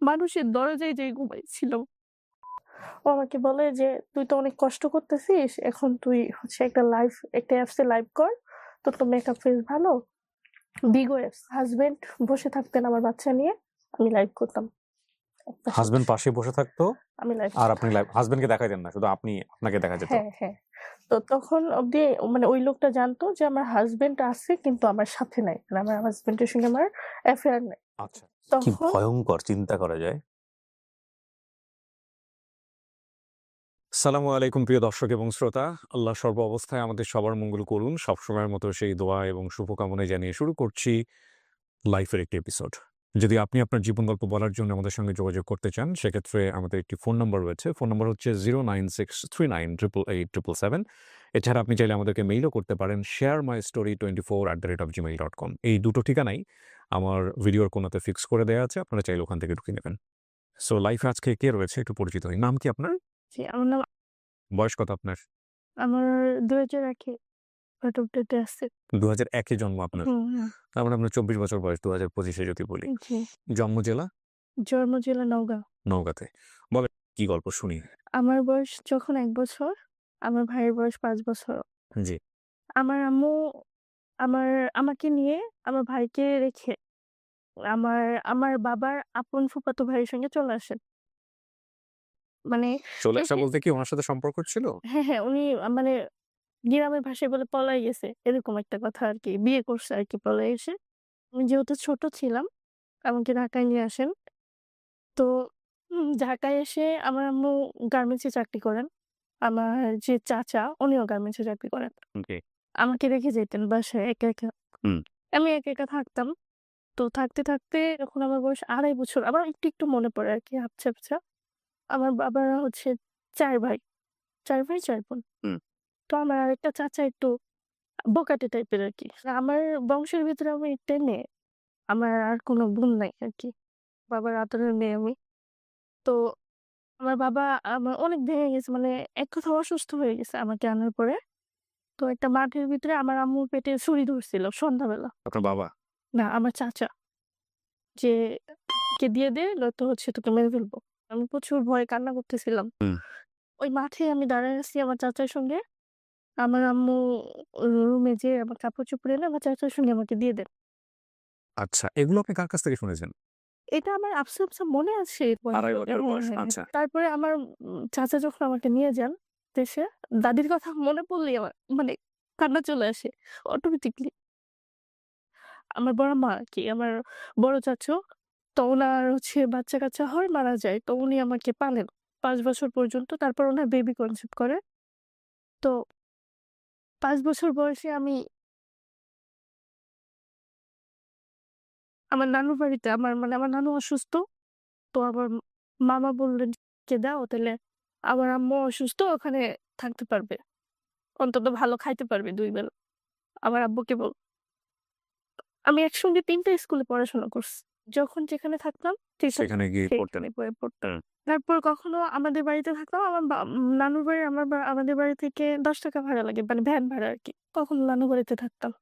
মানুষের দরজায় যেয়ে ঘুমাইছিলাম। ও আমাকে বলে যে, "তুই তো অনেক কষ্ট করতেছিস। এখন তুই হচ্ছে একটা অ্যাপসে লাইভ কর। তোর তো মেকআপ ফেস ভালো।" বিগো অ্যাপস। হাসব্যান্ড বসে থাকতেন আমার বাচ্চা নিয়ে। আমি লাইভ করতাম একপাশে হাসব্যান্ড বসে। পাশে বসে থাকতো আমি লাইভ আর করতাম। আপনি হাসব্যান্ডকে দেখাইতেন না, শুধু আপনাকে দেখা যেত। হ্যাঁ, হ্যাঁ। তো তখন অব্দি মানে ওই লোকটা জানতো যে আমার হাসব্যান্ড আছে কিন্তু আমার সাথে নাই। মানে আমার হাসব্যান্ডের সঙ্গে আমার অ্যাফেয়ার নাই। আচ্ছা, কি তখন ভয়ঙ্কর চিন্তা করা যায়। সালামু আলাইকুম প্রিয় দর্শক এবং শ্রোতা। আল্লাহ সর্ব অবস্থায় আমাদের সবার মঙ্গল করুন। সবসময়ের মতো সেই দোয়া এবং শুভকামনা জানিয়ে শুরু করছি লাইফের একটি এপিসোড। যদি আপনি আপনার জীবন গল্প বলার জন্য আমাদের সঙ্গে যোগাযোগ করতে চান, সেক্ষেত্রে আমাদের একটি ফোন নম্বর রয়েছে। ফোন নম্বর হচ্ছে 09639887777। এছাড়া আপনি চাইলে আমাদেরকে মেইলও করতে পারেন sharemystory24@gmail.com। এই দুটো ঠিকানাই আমার ভিডিওর কোনাতে ফিক্স করে দেওয়া আছে। আপনারা চাইলে ওখান থেকে ঢুকে নেবেন। সো লাইফে আজকে কে রয়েছে একটু পরিচিত হই। নাম কি আপনার? জি, আমার নাম বয়স কত আপনার? আমার ২০০১ এ বার্থ অফ ডেট এ আছে। ২০০১ এ জন্ম আপনার। হুম, হুম। তার মানে আপনার ২৪ বছর বয়স ২০২৫ এ যদি বলি। জি। জন্ম জেলা? জন্ম জেলা নওগাঁ। নওগাঁতে। বলেন কি গল্প শুনি। আমার বয়স যখন ১ বছর, আমার ভাইয়ের বয়স ৫ বছর। জি। আমার আম্মু আমার আমাকে নিয়ে আমার ভাইকে রেখে আমার আমার বাবার আপন ফুফাতো ভাইয়ের সঙ্গে চলে আসেন। মানে চলে আসা এসে বলতে কি উনার সাথে সম্পর্ক ছিল? হ্যাঁ, হ্যাঁ, উনি মানে গ্রামের ভাষায় বলে পলায় গেছে। এরকম একটা কথা আরকি। বিয়ে করছে আরকি পলায় এসে। আমি যেহেতু ছোট ছিলাম, আমাকে ঢাকায় নিয়ে আসেন। তো ঢাকায় এসে আমার আম্মু গার্মেন্টস এ চাকরি করেন। আমার যে চাচা উনিও গার্মেন্টস এ চাকরি করেন। জি। আমাকে রেখে যেতেন বাসায় একা, একা। হুম। আমি একা, একা থাকতাম। তো থাকতে, থাকতে যখন আমার বয়স ২.৫ বছর আমার একটু, একটু মনে পড়ে আরকি আবছা, আবছা। আমার বাবারা হচ্ছে ৪ ভাই। ৪ ভাই ৪ বোন। হুম। তো আমার আরেকটা চাচা একটু বখাটে টাইপের আরকি। আমার বংশের ভিতরে আমি একটাই মেয়ে। আমার আর কোনো বোন নাই আরকি। বাবার আদরের মেয়ে আমি। তো আমার বাবা আমার অনেক ভেঙে গেছে মানে এক কথায় অসুস্থ হয়ে গেছে আমাকে আনার পরে। তো একটা মাঠের ভিতরে আমার আম্মুর পেটে ছুরি ধরছিল সন্ধ্যাবেলা। আপনার বাবা? না আমার চাচা যে "কে দিয়ে দে নয়তো হচ্ছে তোকে মেরে ফেলবো।" আমি প্রচুর ভয়ে কান্না করতেছিলাম। হুম। ওই মাঠে আমি দাঁড়ায় আছি আমার চাচার সঙ্গে। আমার আম্মু রুমে যেয়ে আমার কাপড়-চোপড় এনে আমার চাচার সঙ্গে আমাকে দিয়ে দেন। আচ্ছা, এগুলো আপনি কার কাছ থেকে শুনেছেন? এটা আমার আবছা, আবছা মনে আছে ২.৫ হ্যাঁ, বছর হ্যাঁ, বয়স। হ্যাঁ। আচ্ছা। তারপরে আমার চাচা যখন আমাকে নিয়ে যান দেশে, দাদির কথা মনে পড়লেই আমার মানে কান্না চলে আসে অটোমেটিকলি। আমার বড় মা আরকি, আমার বড় চাচু। তো উনার হচ্ছে বাচ্চা-কাচ্চা হয়, মারা যায়। তো উনি আমাকে পালেন ৫ বছর পর্যন্ত। তারপর উনার বেবি কনসিভ করে। তো ৫ বছর বয়সে আমি আমার নানুর বাড়িতে আমার নানু অসুস্থ। তো আমার মামা বললেন যে, "দাও তাইলে আমার আম্মু অসুস্থ ওখানে থাকতে পারবে। অন্তত ভালো খাইতে পারবে ২ বেলা।" আমার আব্বুকে আমি একসঙ্গে ৩ টা স্কুলে পড়াশোনা করছি। যখন যেখানে থাকতাম সেখানে গিয়ে পড়তেন। সেখানে বয়ে পড়তাম। হুম। তারপর কখনো আমাদের বাড়িতে থাকলাম আমার নানুর বাড়ি আমাদের বাড়ি থেকে ৳১০ ভাড়া লাগে মানে ভ্যান ভাড়া আরকি। কখনো নানু বাড়িতে থাকতাম।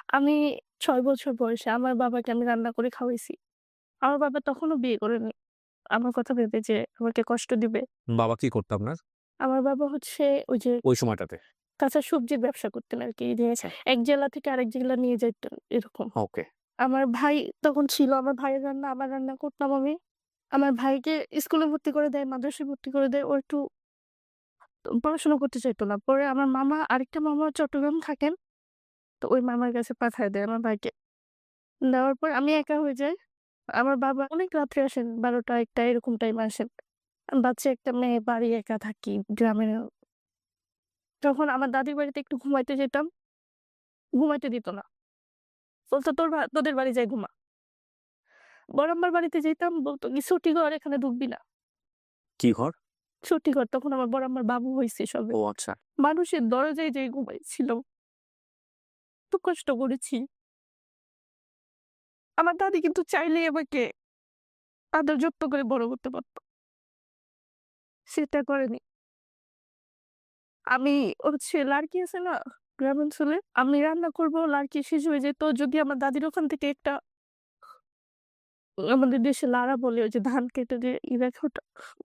আমি ৬ বছর বয়সে আমার বাবাকে আমি রান্না করে খাওয়াইছি। আমার বাবা তখনও বিয়ে করেনি। আমার কথা ভেবে যে আমাকে কষ্ট দিবে। বাবা কি করতো আপনার আমার বাবা হচ্ছে ওই যে ওই সময়টাতে? কাঁচা সবজির ব্যবসা করতেন আরকি। যে আচ্ছা। এক জেলা থেকে আরেক জেলা নিয়ে যাইতেন এরকম। ওকে। আমার ভাই তখন ছিল। আমার ভাইয়ের রান্না আমার রান্না করতাম আমি। আমার ভাইকে স্কুলে ভর্তি করে দেয়, মাদ্রাসায় ভর্তি করে দেয়। ও একটু পড়াশোনা করতে চাইতো না। পরে আমার আরেকটা মামা চট্টগ্রাম থাকেন। তো ওই মামার কাছে পাঠায় দেয় আমার ভাইকে। দেওয়ার পর আমি একা হয়ে যাই। আমার বাবা অনেক রাত্রে আসেন ১২টা ১টা এরকম টাইমে আসেন। বাচ্চা একটা মেয়ে বাড়ি একা থাকি গ্রামের। যখন আমার দাদির বাড়িতে একটু ঘুমাইতে যেতাম, ঘুমাইতে দিত না। বলত তোদের বাড়ি যাই ঘুমা। বড় আম্মার বাড়িতে যেতাম বলত কি ছুটি ঘর এখানে ঢুকবি না। কি ঘর? ছুটি ঘর তখন আমার বড় আম্মার বাবু হইছে সবে। ও আচ্ছা। মানুষের দরজায় যেয়ে ঘুমাইছিলাম। এত কষ্ট করেছি। আমার দাদি কিন্তু চাইলেই আমাকে আদর যত্ন করে বড় করতে পারত। সেটা করেনি। আমি হচ্ছে লার্কি আছে না গ্রামাঞ্চলে? আমি রান্না করব লার্কি শেষ হয়ে যেত। যদি আমার দাদির ওখান থেকে একটা আমাদের দেশে লারা বলে ওই যে ধান কেটে যে রাখে ওটা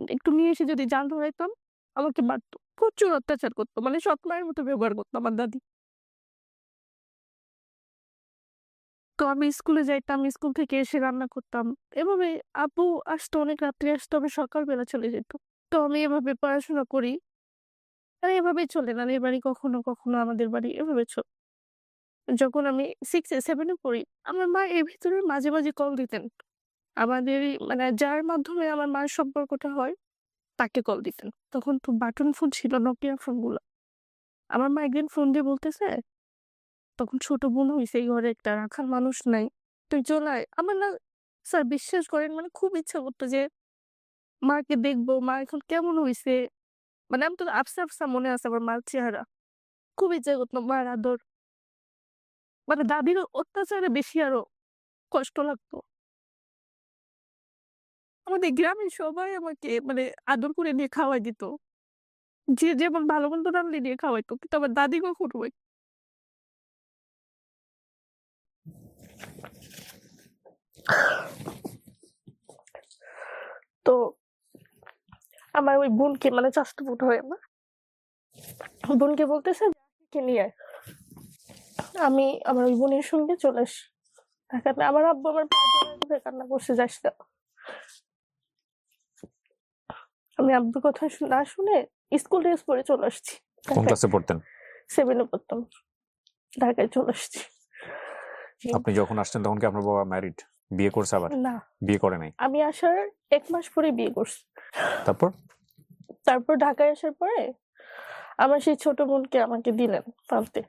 একটু নিয়ে এসে যদি জাল ধরাইতাম আমাকে মারতো। প্রচুর অত্যাচার করতো। মানে সৎ মায়ের মতো ব্যবহার করতো আমার দাদি। তো আমি স্কুলে যাইতাম, স্কুল থেকে এসে রান্না করতাম। এভাবে আব্বু আসতো অনেক রাত্রে আসতো, আমি সকালবেলা চলে যেতাম। তো আমি এভাবে পড়াশোনা করি। আর এভাবেই চলে নানির বাড়ি কখনো, কখনো আমাদের বাড়ি এভাবে যখন আমি 6 এ 7 এ পড়ি, আমার মা এর ভিতরে মাঝে, মাঝে কল দিতেন। আমাদেরই মানে যার মাধ্যমে আমার মার সম্পর্কটা হয় তাকে কল দিতেন। তখন তো বাটন ফোন ছিল, নোকিয়া ফোনগুলা। আমার মা একদিন ফোন দিয়ে বলতেছে, তখন ছোট বোন হইছে, এই ঘরে একটা রাখার মানুষ নাই। তুই চলে আয়। আমার না স্যার বিশ্বাস করেন মানে খুব ইচ্ছা করতো যে মাকে দেখবো, মা এখন কেমন হইছে? মানে আমি তো আফসা, আফসা মনে আছে আমার মার চেহারা। খুব ইচ্ছা করতো মার আদর। মানে দাদির অত্যাচারে বেশি আরো কষ্ট লাগতো। আমাদের গ্রামের সবাই আমাকে মানে আদর করে নিয়ে খাওয়াই দিত। যে যেমন ভালো-মন্দ রানলে নিয়ে খাওয়াইতো। কিন্তু আমার দাদি কখনোই তো আমার ওই বোনকে মানে চাচাতো বোন হয় আমার। বোনকে বলতেছে যে, "কে নিয়ে আয়।" আমি আমার ওই বোনের সঙ্গে চলে আসি। ঢাকাতে আমার আব্বু আমার পা ধরে কান্না করছে, "যাস না।" আমি আব্বুর কথা না শুনে স্কুল ড্রেস পরে চলে আসছি। কোন ঢাকায় ক্লাসে পড়তেন? 7 এ পড়তাম। ঢাকায় চলে আসছি। আপনি যখন আসছেন তখন কি আপনার বাবা ম্যারিড? বিয়ে করছে আবার? না, বিয়ে করে নাই? আমি আসার ১ মাস পরে বিয়ে করছি। তারপর? তারপর ঢাকায় আসার পরে আমার সেই ছোট বোনকে আমাকে দিলেন পালতে।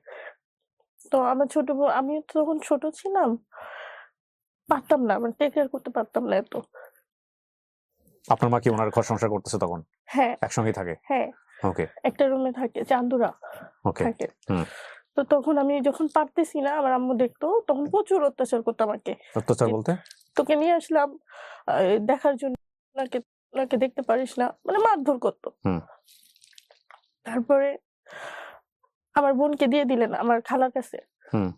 তো আমার ছোট বোন, আমি তো তখন ছোট ছিলাম। পারতাম না, মানে টেক কেয়ার করতে পারতাম না এত। আপনার মা কি ওনার ঘর সংসার করতেছে তখন? হ্যাঁ, একসঙ্গেই থাকে? হ্যাঁ। ওকে, একটা রুমে থাকে, চান্দুরা ওকে। থাকে। হুম। তো তখন আমি যখন পারতেছি না, আমার আম্মু দেখতো, তখন প্রচুর অত্যাচার করতো আমাকে। অত্যাচার যে, বলতে? "তোকে নিয়ে আসলাম দেখার জন্য, উনাকে উনাকে দেখতে পারিস না?" মানে মারধর করতো। হুম। তারপরে আমার বোনকে দিয়ে দিলেন আমার খালার কাছে হুম।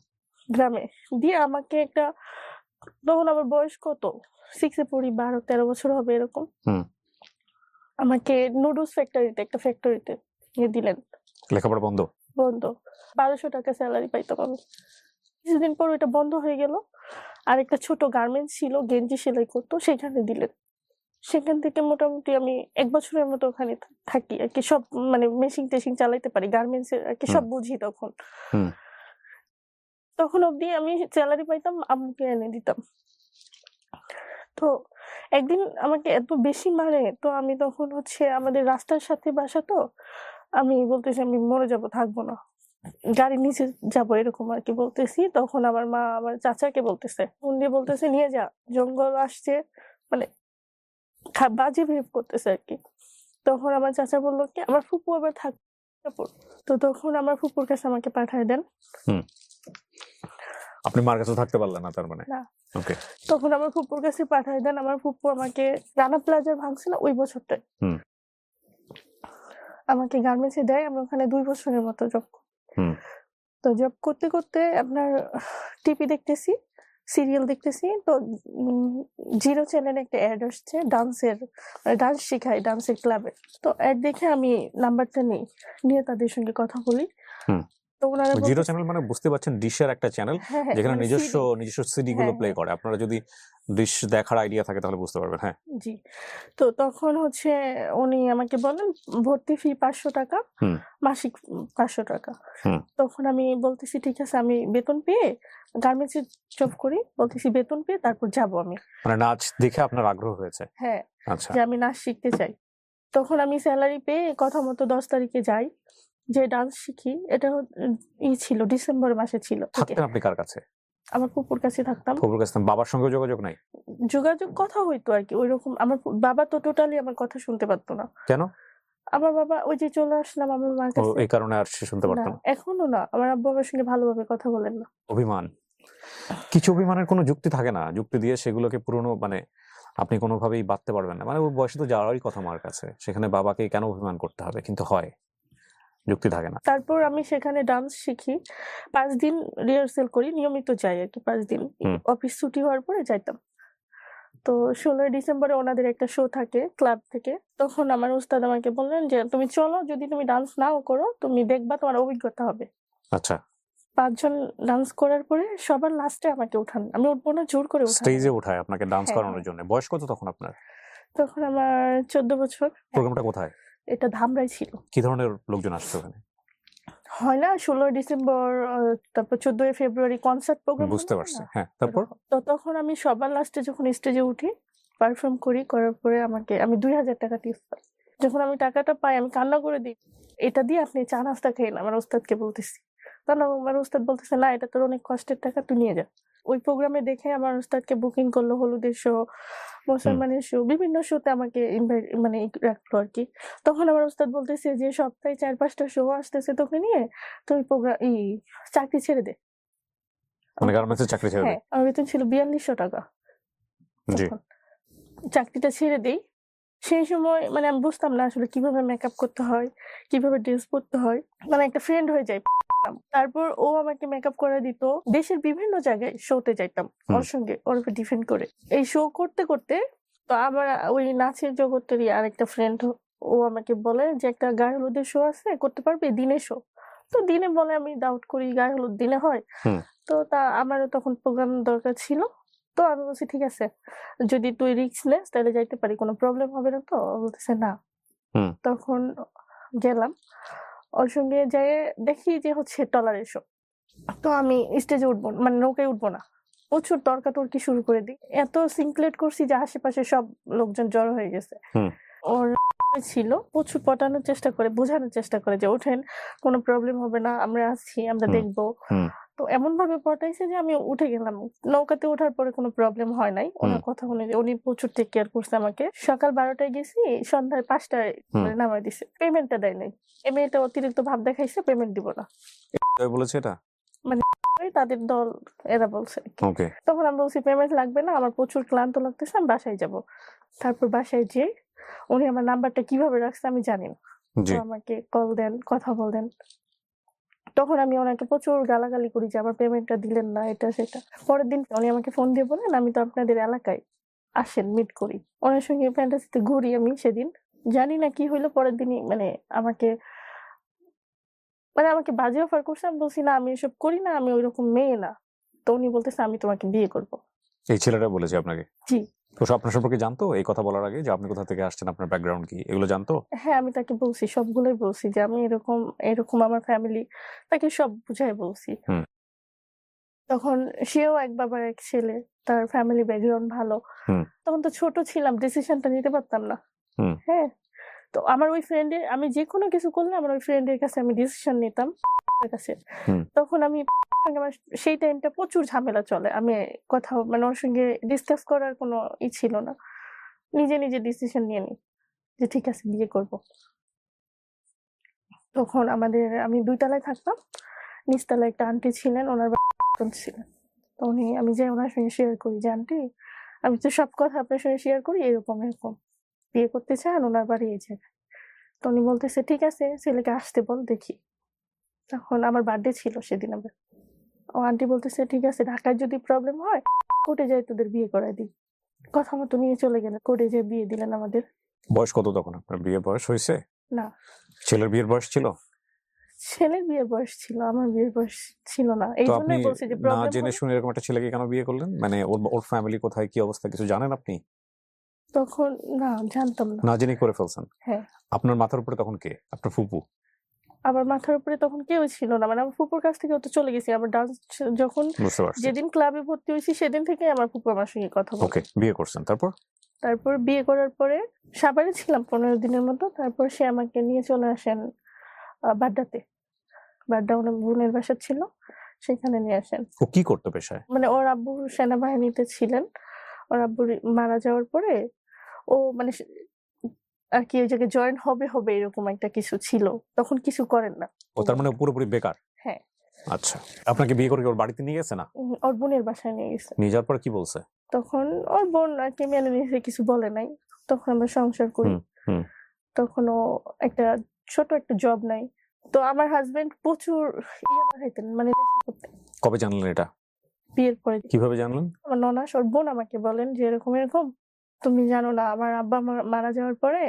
গ্রামে। দিয়ে আমাকে একটা, তখন আমার বয়স কত? 6 এ পড়ি, 12-13 বছর হবে এরকম। হুম। আমাকে নুডলস ফ্যাক্টরিতে, একটা ফ্যাক্টরিতে নিয়ে দিলেন। লেখাপড়া বন্ধ? বন্ধ। ৳১২০০ স্যালারি পাইতাম আমি। কিছুদিন পর ওইটা বন্ধ হয়ে গেল। আরেকটা ছোট গার্মেন্টস ছিল, গেঞ্জি সেলাই করতো, সেখানে দিলেন। সেখান থেকে মোটামুটি আমি ১ বছরের মতো ওখানে থাকি আরকি। সব মানে মেশিন-টেশিন চালাইতে পারি। গার্মেন্টস এর আরকি হুম। সব বুঝি তখন। হুম। তখন অব্দি আমি স্যালারি পাইতাম, আম্মুকে এনে দিতাম। তো একদিন আমাকে এত বেশি মারে, তো আমি তখন হচ্ছে আমাদের রাস্তার সাথে বাসা তো। আমি বলতেছি আমি মরে যাবো, থাকবো না। গাড়ির নিচে যাবো এরকম আরকি বলতেছি। তখন আমার মা আমার চাচাকে বলতেছে। ফোন দিয়ে বলতেছে, "নিয়ে যা। জঙ্গল আসছে।" মানে বাজে বিহেভ করতেছে আরকি। তখন আমার চাচা বলল কি, আমার ফুপু আবার সিঙ্গাপুর। তো তখন আমার ফুপুর কাছে আমাকে পাঠায় দেন। হুম। আপনি মার কাছে থাকতে পারলেন না তার মানে? না। ওকে। তখন আমার ফুপুর কাছে পাঠায় দেন। আমার ফুপু আমাকে রানা প্লাজার ভাঙছে না ওই বছরটায়। হুম। আমাকে গার্মেন্টস এ দেয়। আমি ওখানে ২ বছরের মতো জব করি। হুম। তো জব করতে, করতে আপনার টিভি দেখতেছি, সিরিয়াল দেখতেছি। তো জিরো চ্যানেলে একটা এড আসছে ডান্সের, ডান্স শেখায় ডান্সের ক্লাবে। তো এড দেখে আমি নাম্বারটা নিই। নিয়ে তাদের সঙ্গে কথা বলি। হুম। তো উনারা জিরো বলতেছে, চ্যানেল মানে বুঝতে পারছেন ডিশের একটা চ্যানেল হ্যাঁ, হ্যাঁ, যেখানে মানে নিজস্ব সিডি। নিজস্ব সিডি গুলো হ্যাঁ, প্লে হ্যাঁ, করে। আপনারা যদি ডিশ দেখার আইডিয়া থাকে তাহলে বুঝতে পারবেন। হ্যাঁ। জি। তো তখন হচ্ছে উনি আমাকে বলেন ভর্তি ফি ৳৫০০, হুম। মাসিক ৳৫০০। হুম। তখন আমি বলতেছি, "ঠিক আছে, আমি বেতন পেয়ে গার্মেন্টস এ জব করি।" বলতেছি বেতন পেয়ে তারপর যাবো আমি। মানে নাচ দেখে আপনার আগ্রহ হয়েছে? হ্যাঁ, আচ্ছা। যে আমি নাচ শিখতে চাই। তখন আমি স্যালারি পেয়ে কথা মতো ১০ তারিখে যাই। যে ডান্স শিখি। এটা ছিল ডিসেম্বর মাসে ছিল থেকে। থাকতেন আপনি কার কাছে? আমার ফুপুর কাছে থাকতাম। ফুপুর কাছে? বাবার সঙ্গে যোগাযোগ নাই? যোগাযোগ কথা হইতো আরকি। ঐরকম আমার বাবা তো টোটালি আমার কথা শুনতে পারত না। কেন? আমার বাবা ওই যে চলে আসলাম আমার মার ও কাছে। এই কারণে আর সে শুনতে পারত না, না? এখনো না। আমার আব্বু আমার সঙ্গে ভালোভাবে কথা বলেন না। অভিমান। কিছু অভিমানের কোনো যুক্তি থাকে না। যুক্তি দিয়ে সেগুলোকে পুরনো মানে আপনি কোনোভাবেই বাঁধতে পারবেন না। মানে ওর বয়সে তো যাওয়ারই কথা মার কাছে। সেখানে বাবাকে কেন অভিমান করতে হবে? কিন্তু হয়। যুক্তি থাকে না। তারপর আমি সেখানে ডান্স শিখি। ৫ দিন রিহার্সাল করি। নিয়মিত যাই আরকি ৫ দিন। হুম। অফিস ছুটি হওয়ার পরে যাইতাম। তো 16ই ডিসেম্বরে ওনাদের একটা শো থাকে ক্লাব থেকে। তখন আমার উস্তাদ আমাকে বললেন যে, "তুমি চলো, যদি তুমি ডান্স নাও করো, তুমি দেখবা তোমার অভিজ্ঞতা হবে।" আচ্ছা। ৫ জন ডান্স করার পরে সবার লাস্টে আমাকে উঠান। আমি উঠবো না, জোর করে উঠানো স্টেজে হলো। উঠায় আপনাকে ডান্স হ্যাঁ, করানোর হ্যাঁ। জন্য। বয়স কত তখন আপনার? তখন আমার 14 বছর। প্রোগ্রামটা কোথায়? এটা ধামরাই ছিল। কি ধরনের লোকজন আসছে ওখানে? হয় না 16ই ডিসেম্বর তারপর 14ই ফেব্রুয়ারি কনসার্ট প্রোগ্রাম বুঝতে হয় পারছি। না? হ্যাঁ, তারপর? এরকম। তো তখন আমি সবার লাস্টে যখন স্টেজে উঠি, পারফর্ম করি, করার পরে আমি ৳২,০০০ টিপস পাই। যখন আমি টাকাটা পাই আমি কান্না করে দিই। "এটা দিয়ে আপনি চা নাস্তা খেয়েন" আমার ওস্তাদকে বলতেছি। তখন আমার ওস্তাদ বলতেছে, "না, এটা তোর অনেক কষ্টের টাকা, তুই নিয়ে যা।" ওই প্রোগ্রামে দেখে আমার ওস্তাদকে বুকিং করলো হলুদের শো, মুসলমানের শো, বিভিন্ন শোতে আমাকে মানে রাখলো আরকি। তখন আমার ওস্তাদ বলতেছে যে, "সপ্তাহে ৪-৫ টা শো আসতেছে তোকে নিয়ে, তুই চাকরি ছেড়ে দে।" মানে আমাকে গার্মেন্টসের চাকরি ছেড়ে হ্যাঁ, দেয়? আমার বেতন ছিল ৳৪২০০ জি। তখন। চাকরিটা ছেড়ে দেই। সেই সময় মানে আমি বুঝতাম না আসলে কিভাবে মেকআপ করতে হয়, কিভাবে ড্রেস পড়তে হয়। মানে একটা ফ্রেন্ড হয়ে যাই। তারপর ও আমাকে মেকআপ করায় দিত। দেশের বিভিন্ন জায়গায় শোতে যাইতাম হুম। ওর সঙ্গে, ওর উপর ডিপেন্ড করে। এই শো করতে, করতে তো আমার ওই নাচের জগতেরই আরেকটা ফ্রেন্ড ও আমাকে বলে যে, "একটা গায়ে হলুদের শো আছে, করতে পারবি? দিনের শো।" তো দিনে বলে আমি ডাউট করি গায়ে হলুদ দিনে হয়। হুম। তো আমারও তখন প্রোগ্রাম দরকার ছিল। তো আমি বলছি, "ঠিক আছে। যদি তুই রিস্ক নেস তাহলে যাইতে পারি। কোনো প্রবলেম হবে না তো?" ও বলতেছে, "না।" হুম। তখন গেলাম। ওর সঙ্গে যেয়ে দেখি যে হচ্ছে ট্রলারের শো। তো আমি স্টেজে উঠবো না, মানে নৌকায় উঠবো না। প্রচুর তর্কাতর্কি শুরু করে দিই। এত সিনক্রেট করছি যে আশেপাশে সব লোকজন জড়ো হয়ে গেছে। হুম। ওর ছিল প্রচুর পটানোর চেষ্টা করে, বোঝানোর চেষ্টা করে যে, "ওঠেন, কোনো প্রবলেম হবে না। আমরা আছি, আমরা হুম। দেখবো।" হুম। তো এমনভাবে পটাইছে যে আমি উঠে গেলাম। নৌকাতে ওঠার পরে কোনো প্রবলেম হয় নাই। হুম। উনার কথা অনুযায়ী উনি প্রচুর টেক কেয়ার করছে আমাকে। সকাল ১২ টায় গেছি, সন্ধ্যায় ৫ টায় হুম। মানে নামায় দিছে। পেমেন্টটা দেয় নাই। এই মেয়েটা অতিরিক্ত ভাব দেখাইছে, পেমেন্ট দিব না। কে বলেছে এটা? মানে তাদের দল এরা বলছে আরকি। ওকে। তখন আমি বলছি, "পেমেন্ট লাগবে না। আমার প্রচুর ক্লান্ত লাগতেছে। আমি বাসায় যাবো।" তারপর বাসায় যেয়ে উনি আমার নাম্বারটা কিভাবে রাখছে আমি জানি না। তো জি। আমাকে কল দেন, কথা বলেন। তখন আমি ওনাকে প্রচুর গালাগালি করি যে, "আমার পেমেন্টটা দিলেন না, এটা সেটা।" পরের দিন উনি আমাকে ফোন দিয়ে বললেন, "আমি তো আপনাদের এলাকায়। আসেন মিট করি।" ওনার সঙ্গে ফ্যান্টাসিতে ঘুরি আমি সেদিন। জানি না কি হইলো পরের দিনই আমাকে আমাকে বাজে অফার করছে। আমি বলছি, "না, আমি এসব করি না। আমি ঐরকম মেয়ে না।" তো উনি বলতেছে, "আমি তোমাকে বিয়ে করব।" এই ছেলেটা বলেছে আপনাকে? জি। তো আপনার সম্পর্কে জানতো এই কথা বলার আগে যে আপনি কোথা থেকে আসছেন, আপনার ব্যাকগ্রাউন্ড কি? এগুলো জানতো? হ্যাঁ, আমি তাকে বলছি, সবগুলোই বলছি যে, আমি এরকম, এরকম আমার ফ্যামিলি। তাকে সব বুঝায় বলছি। হুম। তখন সেও এক বাবার এক ছেলে। তার ফ্যামিলি ব্যাকগ্রাউন্ড ভালো। হুম। তখন তো ছোট ছিলাম, ডিসিশনটা নিতে পারতাম না। হুম। হ্যাঁ? তো আমার ওই ফ্রেন্ডের আমি যেকোনো কিছু করলে আমার ওই ফ্রেন্ডের কাছে আমি ডিসিশন নিতাম তার কাছে। হুম। তখন আমি সঙ্গে আমার সেই টাইমটা প্রচুর ঝামেলা চলে। আমি কথা ওর সঙ্গে ডিসকাস করার কোনো ছিল না। নিজে, নিজে ডিসিশন নিয়ে নিই যে ঠিক আছে বিয়ে করব। তখন আমি ২ তলায় থাকতাম। নিচতলায় একটা আন্টি ছিলেন, উনার ছিলেন। তো আমি যাই উনার সঙ্গে শেয়ার করি যে, "আন্টি, আমি তো সব কথা আপনার সঙ্গে শেয়ার করি, এরকম, এরকম। বিয়ে করতে চান? উনার বাড়ি এই জায়গায়।" তো উনি বলতেছে, "ঠিক আছে, ছেলেকে আসতে বল, দেখি।" তখন আমার বার্থডে ছিল সেদিন আবার। আন্টি বলতেছে, "ঠিক আছে, ঢাকায় যদি প্রবলেম হয়, কোর্টে যাই তোদের বিয়ে করায় দিই।" কথা মতো নিয়ে চলে গেলেন। কোর্টে যেয়ে বিয়ে দিলেন আমাদের। বয়স কত তখন আপনার? বিয়ের বয়স হইছে? না, ছেলের বিয়ের বয়স ছিল? ছেলের বিয়ের বয়স ছিল, আমার বিয়ের বয়স ছিল না। তো আপনি এইজন্যই বলছি যে না প্রবলেম জেনে হলে শুনে এরকম একটা ছেলেকে কেন বিয়ে করলেন? মানে ওর ফ্যামিলি কোথায়, কি অবস্থা কিছু জানেন আপনি? তখন না, জানতাম না। না জেনেই করে ফেলছেন। হ্যাঁ, আপনার মাথার উপরে তখন কে? আপনার ফুপু? আমার মাথার উপরে তখন কেউই ছিল না। মানে আমার ফুপুর কাছ থেকেও তো চলে গেছি। আমার ডান্স যখন বুঝতে পারছি। যেদিন ক্লাবে ভর্তি হইছি সেদিন থেকেই আমার ফুপু আমার সঙ্গে কথা বলে। ওকে, বিয়ে করছেন। তারপর? তারপর বিয়ে করার পরে সাভারে ছিলাম ১৫ দিনের মতো। তারপর সে আমাকে নিয়ে চলে আসেন বাড্ডাতে। বাড্ডা ওনার বোনের বাসা ছিল। সেখানে নিয়ে আসেন। ও কি করতো পেশায়? মানে ওর আব্বু সেনাবাহিনীতে ছিলেন। ওর আব্বু মারা যাওয়ার পরে ও মানে আরকি ওই জায়গায় জয়েন হবে এরকম একটা কিছু ছিল। তখন কিছু করেন না। ও তার মানে পুরোপুরি বেকার? হ্যাঁ। আচ্ছা। আপনাকে বিয়ে করে কি ওর বাড়িতে নিয়ে গেছে না? ওর বোনের বাসায় নিয়ে গেছে। নিয়ে যাওয়ার পর কি বলছে? তখন ওর বোন আরকি মেনে নিয়েছে, কিছু বলে নাই। তখন আমরা সংসার করি। হুম। হুম। তখন ও ছোট একটা জব নাই। তো আমার হাসব্যান্ড প্রচুর পাঠাইতেন, মানে নেশা করতেন। কবে জানলেন এটা? বিয়ের পরে। কিভাবে জানলেন? আমার ননাস ওর বোন আমাকে বলেন যে, "এরকম, এরকম তুমি জানো না আমার আব্বা মারা যাওয়ার পরে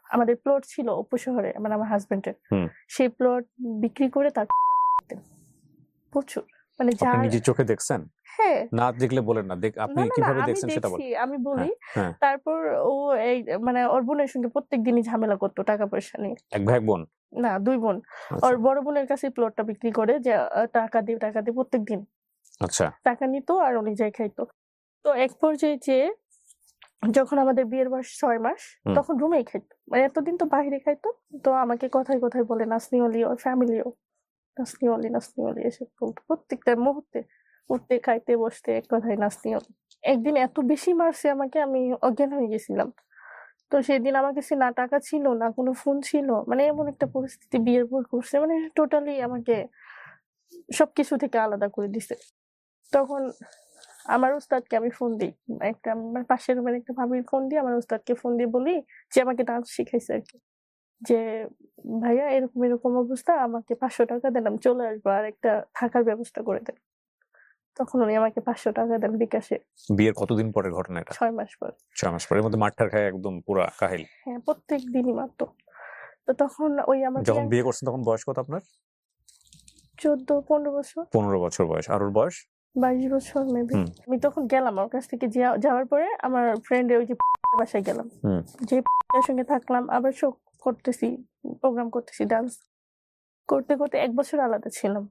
আমাদের প্লট ছিল অপু শহরে মানে আমার হাসব্যান্ডের। হুম। সেই প্লট বিক্রি করে তার প্রচুর মানে আপনি যার নিজের চোখে দেখছেন? হ্যাঁ। না দেখলে বলেন না। আপনি না, না, না কিভাবে আমি দেখছেন সেটা দেখছি, বলেন। আমি হ্যাঁ, বলি। হ্যাঁ। তারপর ও এই মানে ওর বোনের সঙ্গে প্রত্যেকদিনই ঝামেলা করতো টাকা পয়সা নিয়ে। এক ভাই এক বোন? না ২ বোন। আচ্ছা, ওর বড় বোনের কাছে প্লটটা বিক্রি করে যে টাকা দিয়ে প্রত্যেকদিন আচ্ছা। টাকা নিত আর উনি যাই খাইতো। তো এক পর্যায়ে যেয়ে যখন আমাদের বিয়ের বয়স ৬ মাস হুম। তখন রুমেই খাইতো। মানে এতদিন তো বাহিরে খাইতো। তো আমাকে কথায়, কথায় বলে নাসনি অলি ওর ফ্যামিলিও নাসনি অলি, নাসনি অলি এসব বলতো। প্রত্যেকটা মুহূর্তে উঠতে, খাইতে, বসতে এক কথায় নাসনি অলি। একদিন এত বেশি মারছে আমাকে আমি অজ্ঞান হয়ে গেছিলাম। তো সেদিন আমার কাছে না টাকা ছিল, না কোনো ফোন ছিল। মানে এমন একটা পরিস্থিতি বিয়ের পর করছে। মানে টোটালি আমাকে সবকিছু থেকে আলাদা করে দিছে। তখন আমার উস্তাদকে আমি ফোন দেই। আমার পাশের রুমের একটা ভাবির ফোন দিয়ে আমার উস্তাদকে ফোন দিয়ে বলি যে আমাকে ডান্স শিখাইছে আরকি। যে ভাইয়া এরকম, এরকম অবস্থা আমাকে ৳৫০০ দেন আমি চলে আসবো। আর একটা থাকার ব্যবস্থা করে দেন। তখন উনি আমাকে ৳৫০০ দেন বিকাশে। বিয়ের কতদিন পরের ঘটনা এটা? ৬ মাস পর। ৬ মাস পরে। এর মধ্যে মারটার খায় একদম পুরা কাহিল। হ্যাঁ, প্রত্যেক দিনই মারতো। তো তখন ওই আমার যখন বিয়ে করছেন তখন বয়স কত আপনার? ১৪-১৫ বছর, ১৫ বছর বয়স। আর ওর বয়স? ২২ বছর মেবি। হুম। আমি তখন গেলাম ওর কাছ থেকে যাওয়ার পরে আমার ফ্রেন্ডের ওই যে বাসায় গেলাম। হুম। যে এর সঙ্গে থাকলাম আবার শো করতেছি, প্রোগ্রাম করতেছি, ডান্স করতে, করতে ১ বছর আলাদা ছিলাম।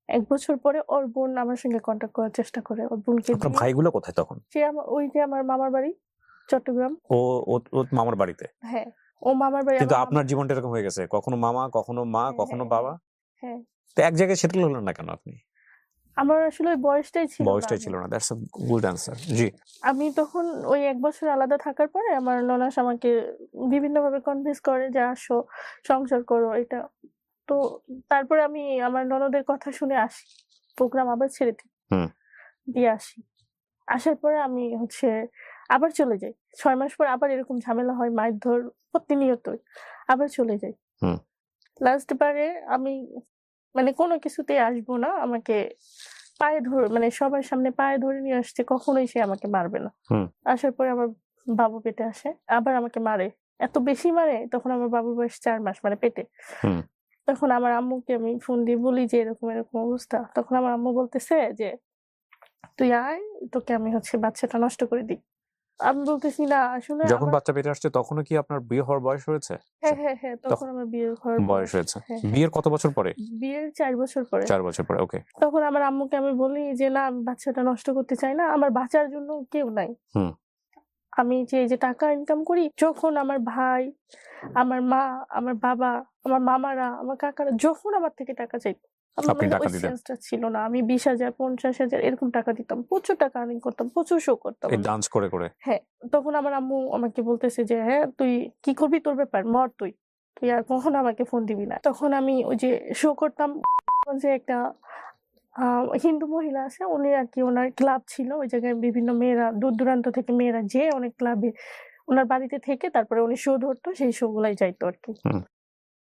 ১ বছর পরে ওর বোন আমার সঙ্গে কন্টাক্ট করার চেষ্টা করে। ওর বোনকে আপনার দিয়ে ভাইগুলো কোথায় তখন? ওই যে আমার মামার বাড়ি চট্টগ্রাম। ও ও মামার বাড়িতে। হ্যাঁ, ও মামার বাড়ি কিন্তু আমার আপনার জীবনটা এরকম হয়ে গেছে। কখনো মামা, কখনো মা, হ্যাঁ, কখনো হ্যাঁ, বাবা। হ্যাঁ। তো এক জায়গায় সেটেল হলেন না কেন আপনি? আমার আসলে ওই বয়সটাই ছিল না। বয়সটাই ছিল না। That's a good answer. জি। আমি তখন ওই ১ বছর আলাদা থাকার পরে আমার ননাস আমাকে বিভিন্নভাবে কনভিন্স করে যে, "আসো, সংসার করো" এটা। তো তারপরে আমি আমার ননদের কথা শুনে আসি। প্রোগ্রাম আবার ছেড়ে দিই। হুম। দিয়ে আসি। আসার পরে আমি আবার চলে যাই। ৬ মাস পর আবার এরকম ঝামেলা হয়, মারধর প্রতিনিয়তই। আবার চলে যাই। হুম। লাস্ট বারে আমি মানে কোনো কিছুতেই আসবো না। আমাকে মানে সবার সামনে পায়ে ধরে নিয়ে আসছে। কখনোই সে আমাকে মারবে না। হুম। আসার পরে আমার বাবু পেটে আসে। আবার আমাকে মারে। এত বেশি মারে তখন আমার বাবুর বয়স ৪ মাস মানে পেটে। হুম। তখন আমার আম্মুকে আমি ফোন দিয়ে বলি যে এরকম, এরকম অবস্থা। তখন আমার আম্মু বলতেছে যে, "তুই আয়, তোকে আমি বাচ্চাটা নষ্ট করে দিই।" আমি বলতেছি, "না আসলে যখন আমার" বাচ্চা পেটে আসছে তখনও কি আপনার বিয়ে হওয়ার বয়স হয়েছে? হ্যাঁ, হ্যাঁ, হ্যাঁ। তখন আমার বিয়ে হওয়ার বয়স হয়েছে। হ্যাঁ, হ্যাঁ। বিয়ের কত বছর পরে? বিয়ের ৪ বছর পরে। ৪ বছর পরে। ওকে। তখন আমার আম্মুকে আমি বলি যে, "না আমি বাচ্চাটা নষ্ট করতে চাই না। আমার বাঁচার জন্য কেউ নাই। হুম। আমি এই যে টাকা ইনকাম করি, যখন আমার ভাই, আমার মা, আমার বাবা, আমার মামারা, আমার কাকারা যখন আমার থেকে টাকা চাইতো, আমার আপনি টাকা ওই দিতেন। সেন্সটা ছিল না। আমি ২০,০০০, ৫০,০০০ এরকম টাকা দিতাম। প্রচুর টাকা আর্নিং করতাম, প্রচুর শো করতাম এই আমি। ডান্স করে, করে। হ্যাঁ, তখন আমার আম্মু আমাকে বলতেছে যে, "হ্যাঁ, তুই কি করবি তোর ব্যাপার, মর তুই। তুই আর কখনো আমাকে ফোন দিবি না।" তখন আমি ওই যে শো করতাম যে একটা আ হিন্দু মহিলা আছে, উনি আরকি উনার ক্লাব ছিল। ওই জায়গায় বিভিন্ন মেয়েরা দূর-দূরান্ত থেকে মেয়েরা যেয়ে অনেক ক্লাবে উনার বাড়িতে থেকে তারপরে উনি শো ধরতো, সেই শো গুলাই যাইতো আরকি। হুম।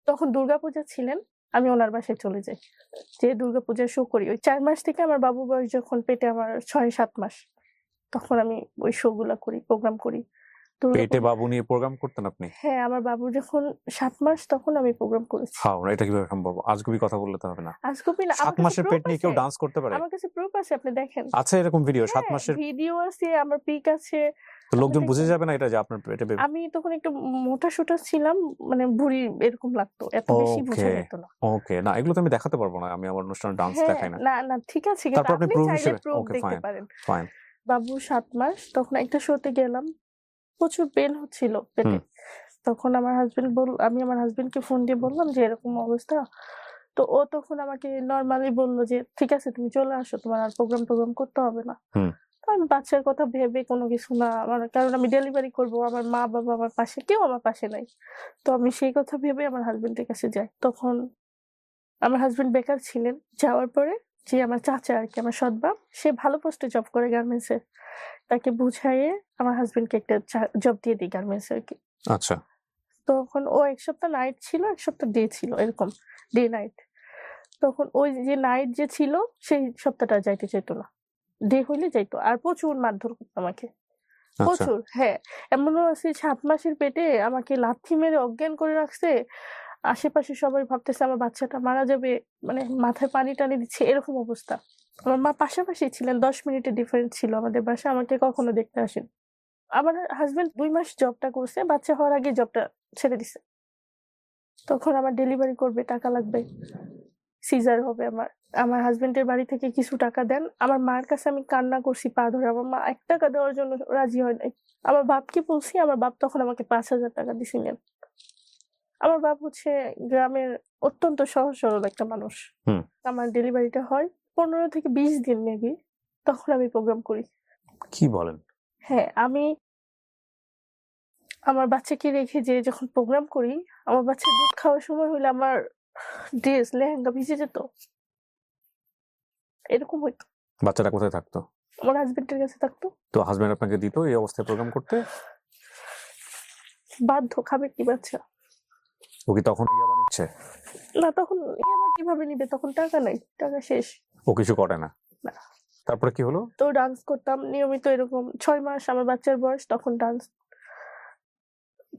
তখন দুর্গাপূজা ছিলেন, আমি উনার বাসায় চলে যাই। যেয়ে দুর্গাপূজার শো করি। ওই ৪ মাস থেকে আমার বাবুর বয়স যখন পেটে আমার ৬-৭ মাস, তখন আমি ওই শো গুলা করি, প্রোগ্রাম করি। পেটে দুর্গাপূজা বাবু নিয়ে প্রোগ্রাম করতেন আপনি? হ্যাঁ, আমার বাবুর যখন ৭ মাস তখন আমি প্রোগ্রাম করেছি। হাউ এটা কিভাবে সম্ভব? আজগুবি কথা বললে তো হবে না। আজগুবি না, ৭ মাসের পেট নিয়ে কেউ ডান্স করতে পারে? আমার কাছে প্রুফ আছে আপনি দেখেন। আছে এরকম ভিডিও ৭ হ্যাঁ, মাসের? ভিডিও আছে, আমার পিক আছে। তো আপনি লোকজন বুঝে দেখেন। যাবে না এটা যে আপনার পেটে বেবি? আমি তখন একটু মোটা-সোটা ছিলাম, মানে ভুঁড়ি এরকম লাগতো। এত বেশি বোঝা ওকে, যেত না। ওকে। না এগুলো তো আমি দেখাতে পারব না। আমি আমার অনুষ্ঠানে ডান্স হ্যাঁ, দেখাই না। না, না ঠিক আছে কিন্তু তারপর আপনি আপনি প্রুফ চাইলে হিসেবে প্রুফ ওকে দেখতে ফাইন, পারেন। ফাইন। বাবু ৭ মাস তখন একটা শোতে গেলাম। প্রচুর পেইন হচ্ছিল পেটে। হুম। তখন আমি আমার হাসব্যান্ডকে ফোন দিয়ে বললাম যে এরকম অবস্থা। তো ও তখন আমাকে নরমালি বলল যে, "ঠিক আছে তুমি চলে আসো। তোমার আর প্রোগ্রাম করতে হবে না।" হুম। তো আমি বাচ্চার কথা ভেবে কোনো কিছু না কারণ আমি ডেলিভারি করব। আমার মা-বাবা আমার পাশে, কেউ আমার পাশে নাই। তো আমি সেই কথা ভেবে আমার হাসব্যান্ডের কাছে যাই। তখন আমার হাসব্যান্ড বেকার ছিলেন। যাওয়ার পরে যে আমার চাচা আরকি আমার সৎ বাপ, সে ভালো পোস্টে জব করে গার্মেন্টস এ। তাকে বুঝাইয়ে আমার হাসব্যান্ডকে একটা জব দিয়ে দেই গার্মেন্টস এ আরকি। আচ্ছা। তখন ও ১ সপ্তাহ নাইট ছিল, ১ সপ্তাহ ডে ছিল এরকম। Day night. তখন ওই যে নাইট যে ছিল সেই সপ্তাহটা যাইতে চাইত না। ডে হইলে যাইতো। আর প্রচুর মারধর করতো আমাকে। আচ্ছা। প্রচুর, হ্যাঁ। এমনও আছে ৭ মাসের পেটে আমাকে লাথি মেরে অজ্ঞান করে রাখছে। আশেপাশে সবাই ভাবতেছে আমার বাচ্চাটা মারা যাবে। মানে মাথায় পানি-টানি দিচ্ছে, এরকম অবস্থা। আমার মা পাশাপাশি ছিলেন, ১০ মিনিটের ডিফারেন্স ছিল আমাদের বাসায়। আমাকে কখনো দেখতে আসেন। আমার হাসব্যান্ড ২ মাস জবটা করছে। বাচ্চা হওয়ার আগে জবটা ছেড়ে দিছে। তখন আমার ডেলিভারি করবে, টাকা লাগবে। সিজার হবে আমার। আমার হাসব্যান্ডের বাড়ি থেকে কিছু টাকা দেন। আমার মার কাছে আমি কান্না করছি পা ধরে। আমার মা ৳১ দেওয়ার জন্য রাজি হয় নাই। আমার বাপকে বলছি, আমার বাপ তখন আমাকে ৳৫,০০০ দিছিলেন। আমার বাপ হচ্ছে গ্রামের অত্যন্ত সহজ সরল একটা মানুষ। হুম। আমার ডেলিভারিটা হয় ১৫ থেকে ২০ দিন মেবি। তখন আমি প্রোগ্রাম করি। কি বলেন? হ্যাঁ, আমি আমার বাচ্চাকে রেখে যেয়ে যখন প্রোগ্রাম করি, আমার বাচ্চা দুধ খাওয়ার সময় হইলে আমার ড্রেস, লেহেঙ্গা ভিজে যেত। এরকম হইতো। বাচ্চাটা কোথায় থাকতো? আমার হাসব্যান্ডের কাছে থাকতো। তো হাসব্যান্ড আপনাকে দিত এই অবস্থায় প্রোগ্রাম করতে? বাধ্য, খাবে কি বাচ্চা? ও কি তখন ইয়াবা নিচ্ছে? না, তখন আবার কিভাবে নিবে? তখন টাকা নাই। টাকা শেষ। ও কিছু করে না? না। তারপরে কি হলো? তো ডান্স করতাম নিয়মিত এরকম ৬ মাস আমার বাচ্চার বয়স, তখন ডান্স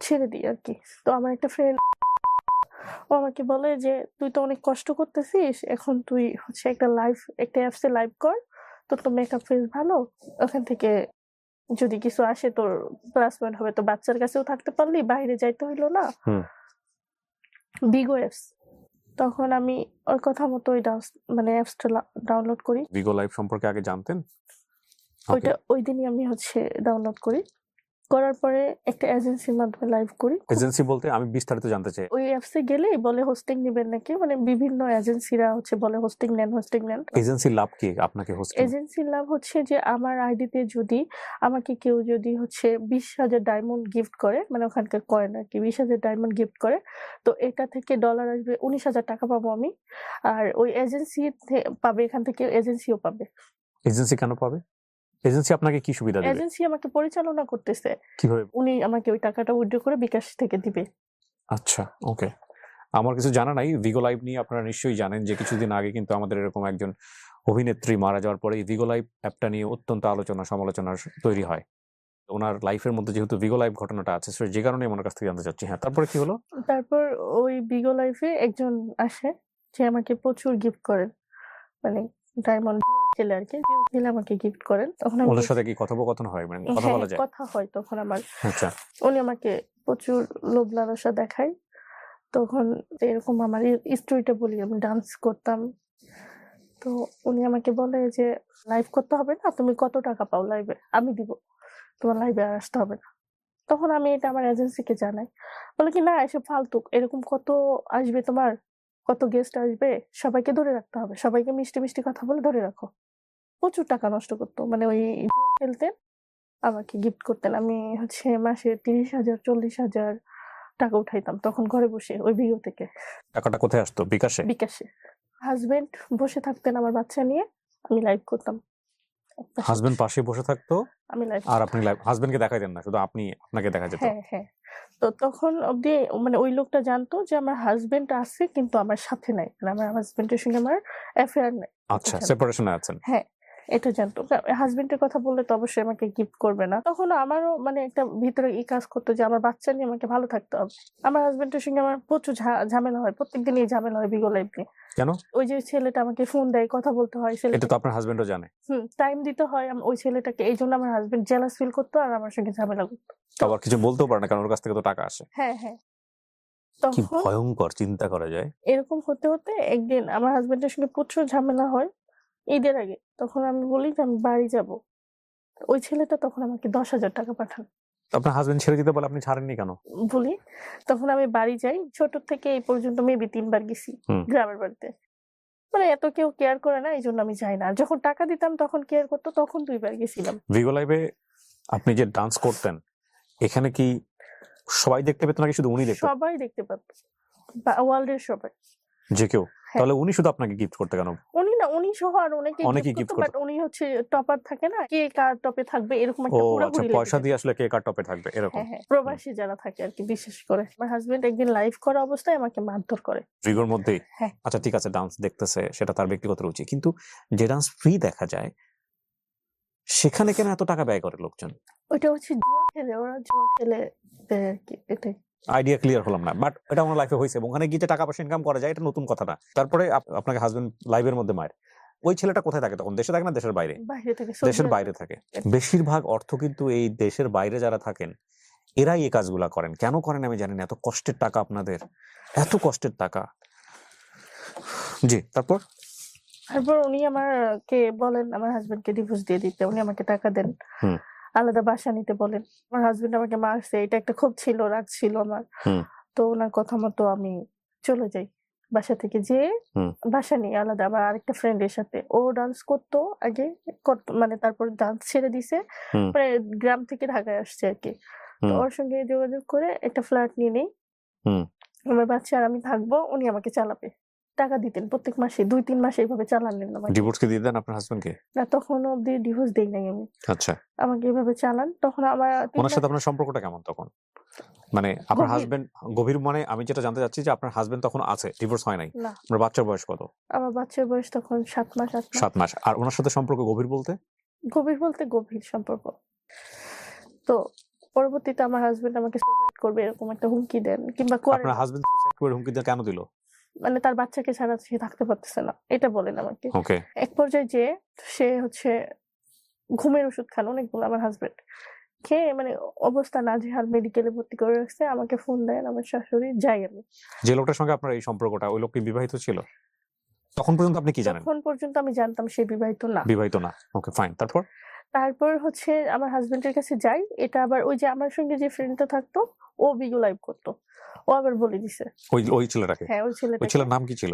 ছেড়ে দিই আরকি। তো আমার একটা ফ্রেন্ড ও আমাকে বলে যে, "তুই তো অনেক কষ্ট করতেছিস। এখন তুই হচ্ছে একটা অ্যাপসে লাইভ কর। তোর তো মেকআপ ফেস ভালো। ওখান থেকে যদি কিছু আসে তোর প্লাস পয়েন্ট হবে। তো বাচ্চার কাছেও থাকতে পারলি, বাইরে যাইতে হইলো না।" হুম। বিগো অ্যাপস। তখন আমি ওর কথা মতো ওই অ্যাপসটা ডাউনলোড করি। ভিগো লাইভ সম্পর্কে আগে জানতেন? ওকে। ওইটা ওইদিনই আমি হচ্ছে ডাউনলোড করি। করার পরে একটা এজেন্সির মাধ্যমে লাইভ করি। এজেন্সি বলতে আমি বিস্তারিত জানতে চাই। ওই অ্যাপসে গেলেই বলে হোস্টিং নিবেন নাকি, মানে বিভিন্ন এজেন্সিরা হচ্ছে বলে হোস্টিং নেন। এজেন্সির লাভ কি আপনাকে হোস্টিং? এজেন্সির লাভ হচ্ছে যে আমার আইডিতে যদি আমাকে কেউ যদি হচ্ছে ২০,০০০ ডায়মন্ড গিফট করে, মানে ওখানকার কয়েন আরকি, ২০,০০০ ডায়মন্ড গিফট করে, তো এটা থেকে ডলার আসবে, ১৯,০০০ টাকা পাবো আমি। আর ওই এজেন্সি পাবে, এখান থেকে এজেন্সিও পাবে। এজেন্সি কেন পাবে? এজেন্সি আপনাকে কি সুবিধা দেবে? এজেন্সি আমাকে পরিচালনা করতেছে। কিভাবে? উনি আমাকে ওই টাকাটা উইথড্র করে বিকাশ থেকে দিবে। আচ্ছা, ওকে। আমার কিছু জানা নাই। ভিগো লাইভ নিয়ে আপনারা নিশ্চয়ই জানেন যে কিছুদিন আগে কিন্তু আমাদের এরকম একজন অভিনেত্রী মারা যাওয়ার পরে এই ভিগো লাইভ অ্যাপটা নিয়ে অত্যন্ত আলোচনা সমালোচনা তৈরি হয়। ওনার লাইফের মধ্যে যেহেতু ভিগো লাইভ ঘটনাটা আছে, সো যে কারণে ওনার কাছ থেকে জানতে চাচ্ছি। হ্যাঁ, তারপরে কি হলো? তারপর ওই বিগো লাইফে একজন আসে, যে আমাকে প্রচুর গিফট করেন। মানে ডায়মন্ড খেলে আরকি। যে খেলে আমাকে গিফট করেন। তখন আমি ওনার সাথে কি কথোপকথন হয়? মানে কথা হ্যাঁ, বলা যায়? কথা হয় তখন আমার। আচ্ছা। উনি আমাকে প্রচুর লোভ লালসা দেখায়। তখন এরকম আমার স্টোরিটা বলি, আমি ডান্স করতাম। তো উনি আমাকে বলে যে, "লাইভ করতে হবে না। তুমি কত টাকা পাও লাইভে? আমি দিব। তোমার লাইভে আর আসতে হবে না।" তখন আমি এটা আমার এজেন্সিকে জানাই। বলে কি, "না, এসব ফালতু। এরকম কত আসবে তোমার? কত গেস্ট আসবে? সবাইকে ধরে রাখতে হবে। সবাইকে মিষ্টি, মিষ্টি কথা বলে ধরে রাখো।" প্রচুর টাকা নষ্ট করত। মানে ওই জুয়া খেলতেন, আমাকে গিফট করতেন। আমি হচ্ছে মাসে ৩০,০০০, ৪০,০০০ টাকা উঠাইতাম তখন ঘরে বসে ওই ভিডিও থেকে। টাকাটা কোথায় আসতো? বিকাশে? বিকাশে। হাসব্যান্ড বসে থাকতেন আমার বাচ্চা নিয়ে, আমি লাইভ করতাম। একপাশে হাসব্যান্ড বসে পাশে বসে থাকতো আমি লাইভ আর করতাম। আপনি লাইভ হাসব্যান্ডকে দেখাইতেন না, শুধু আপনাকে দেখা যেত। হ্যাঁ, হ্যাঁ। তো তখন অব্দি মানে ওই লোকটা জানতো যে আমার হাসব্যান্ড আছে কিন্তু আমার সাথে নাই। মানে আমার হাসব্যান্ডের সঙ্গে আমার অ্যাফেয়ার নাই। আচ্ছা, এটা জানতো। সেপারেশনে আছেন। হ্যাঁ, এটা জানতো। হাসব্যান্ডের কথা বললে তো অবশ্যই আমাকে গিফট করবে না। তখন আমারও মানে একটা ভিতরে কাজ করতো যে আমার বাচ্চা নিয়ে আমাকে ভালো থাকতে হবে। আমার হাসব্যান্ডের সঙ্গে আমার প্রচুর ঝামেলা হয়। প্রত্যেকদিনই ঝামেলা হয় বিগো লাইফ নিয়ে। কেন? ওই যে ছেলেটা আমাকে ফোন দেয়, কথা বলতে হয়। এটা তো আপনার হাসব্যান্ডও জানে। টাইম দিতে হয় ওই ছেলেটাকে। এইজন্য আমার হাসব্যান্ড জেলাস ফিল করতো আর আমার সঙ্গে ঝামেলা করতো। আবার কিছু বলতেও পারে না, কারণ ওর কাছ থেকে তো টাকা আসে। হ্যাঁ, হ্যাঁ। কি তখন ভয়ঙ্কর, চিন্তা করা যায়। এরকম হতে, হতে একদিন আমার হাসব্যান্ডের সঙ্গে প্রচুর ঝামেলা হয় ঈদের আগে। তখন আমি বলি যে আমি বাড়ি যাবো। ওই ছেলেটা তখন আমাকে ৳১০,০০০ পাঠান। তো আপনার হাসব্যান্ড ছেড়ে দিতে বলে আপনি ছাড়েননি কেন? বলি, তখন আমি বাড়ি যাই। ছোট থেকে এই পর্যন্ত মেবি ৩ বার গেছি হুম। গ্রামের বাড়িতে। মানে এত কেউ কেয়ার করে না, এইজন্য আমি যাই না। আর যখন টাকা দিতাম তখন কেয়ার করতো, তখন ২ বার গেছিলাম। ভিগো লাইভে আপনি যে ডান্স করতেন, এখানে কি সবাই দেখতে পেত নাকি শুধু উনি দেখতেন? সবাই দেখতে পারত। ওয়ার্ল্ডের সবাই। যে কেউ? হ্যাঁ। তাহলে উনি শুধু আপনাকে গিফট করতে কেন? উনি না, উনি সহ আর অনেকেই অনেকেই গিফট গিফট করতো। বাট করতো। উনি হচ্ছে টপার থাকে না? কে কার টপে থাকবে এরকম ও একটা আচ্ছা, হুড়াহুড়ি লেগে পয়সা যেত। দিয়ে আসলে কে কার টপে থাকবে এরকম। হ্যাঁ, হ্যাঁ। প্রবাসী যারা থাকে আরকি বিশেষ করে। আমার হাসব্যান্ড একদিন লাইভ করা অবস্থায় আমাকে মারধর করে। ভিগোর মধ্যেই? হ্যাঁ। আচ্ছা, ঠিক আছে, ডান্স দেখতেছে সেটা তার ব্যক্তিগত রুচি। কিন্তু যে ডান্স ফ্রি দেখা যায়, সেখানে কেন এত টাকা ব্যয় করে লোকজন? ওইটা হচ্ছে জুয়া খেলে, ওরা জুয়া খেলে দেয় আর কি, এটাই। আইডিয়া ক্লিয়ার হলাম না, বাট এটা আমার লাইফে হয়েছে এবং ওখানে গিয়ে যে টাকা পয়সা ইনকাম করা যায় এটা নতুন কথা না। তারপরে আপনাকে হাজবেন্ড লাইভের মধ্যে মায়ের, ওই ছেলেটা কোথায় থাকে তখন? দেশে থাকে না দেশের বাইরে? বাইরে থেকে, সৌদি দেশের আরবে। বাইরে থাকে। বেশিরভাগ অর্থ কিন্তু এই দেশের বাইরে যারা থাকেন এরাই এই কাজগুলা করেন। কেন করেন আমি জানি না, এত কষ্টের টাকা আপনাদের, এত কষ্টের টাকা। জি, তারপর? তারপর উনি আমাকে বলেন আমার হাজবেন্ডকে ডিভোর্স দিয়ে দিতে, উনি আমাকে টাকা দেন, হুম। আলাদা বাসা নিতে বলেন। আমার হাজবেন্ড আমাকে মারছে, এটা একটা ক্ষোভ ছিল, রাগ ছিল আমার। হুম। তো ওনার কথা মতো আমি চলে যাই বাসা থেকে, যে হুম। বাসা নিয়ে আলাদা আমার আরেকটা ফ্রেন্ডের সাথে। ও ডান্স করতো আগে, মানে তারপর ডান্স ছেড়ে দিছে, হুম। মানে গ্রাম থেকে ঢাকায় আসছে আর কি। তো হুম। ওর সঙ্গে যোগাযোগ করে একটা ফ্ল্যাট নিয়ে নেই। হুম। আমার বাচ্চা আর আমি থাকবো, উনি আমাকে চালাবে। টাকা দিতেন প্রত্যেক মাসে, 2-3 মাসে এইভাবে চালালেন আমাকে। ডিভোর্স কি দিয়ে দেন আপনার হাজবেন্ডকে? না, তখনও অব্দি ডিভোর্স দেই নাই আমি। আচ্ছা, আমাকে এভাবে চালান। তখন আমার 3 ওনার মাস সাথে আপনার সম্পর্কটা কেমন তখন? মানে আপনার গভীর। হাজবেন্ড গভীর, মানে আমি যেটা জানতে চাচ্ছি যে আপনার হাজবেন্ড তখন আছে, ডিভোর্স হয় নাই। না, আপনার বাচ্চার বয়স কত? আমার বাচ্চার বয়স তখন 7 মাস, 8 মাস। 7 মাস। আর ওনার সাথে সম্পর্ক গভীর বলতে? গভীর বলতে গভীর সম্পর্ক। তো পরবর্তীতে আমার হাজবেন্ড আমাকে সুসাইড করবে এরকম একটা হুমকি দেন, কিংবা করে আপনার না। হাজবেন্ড সুসাইড করে হুমকি দিয়ে কেন দিল? মানে তার বাচ্চাকে ছাড়া সে থাকতে পারতেছে না, এটা বলেন আমাকে। ওকে। এক পর্যায়ে যে সে হচ্ছে ঘুমের ওষুধ খান অনেকগুলো আমার হাজবেন্ড, খেয়ে মানে অবস্থা নাজেহাল, মেডিকেলে ভর্তি করে রাখছে। আমাকে ফোন দেন আমার শাশুড়ি, যাই আমি। যে লোকটার সঙ্গে আপনার এই সম্পর্কটা, ওই লোক কি বিবাহিত ছিল? তখন পর্যন্ত আপনি কি জানেন? তখন পর্যন্ত আমি জানতাম সে বিবাহিত না। বিবাহিত না। ওকে, ফাইন। তারপর? তারপর হচ্ছে আমার হাজবেন্ডের কাছে যাই। এটা আবার ওই যে আমার সঙ্গে যে ফ্রেন্ডটা থাকতো, ও ভিডিও লাইভ করতো। ও আবার বলে দিছে। ওই ছেলেটাকে? হ্যাঁ, ওই ওই ছেলেটাকে। ছেলের নাম কি ছিল?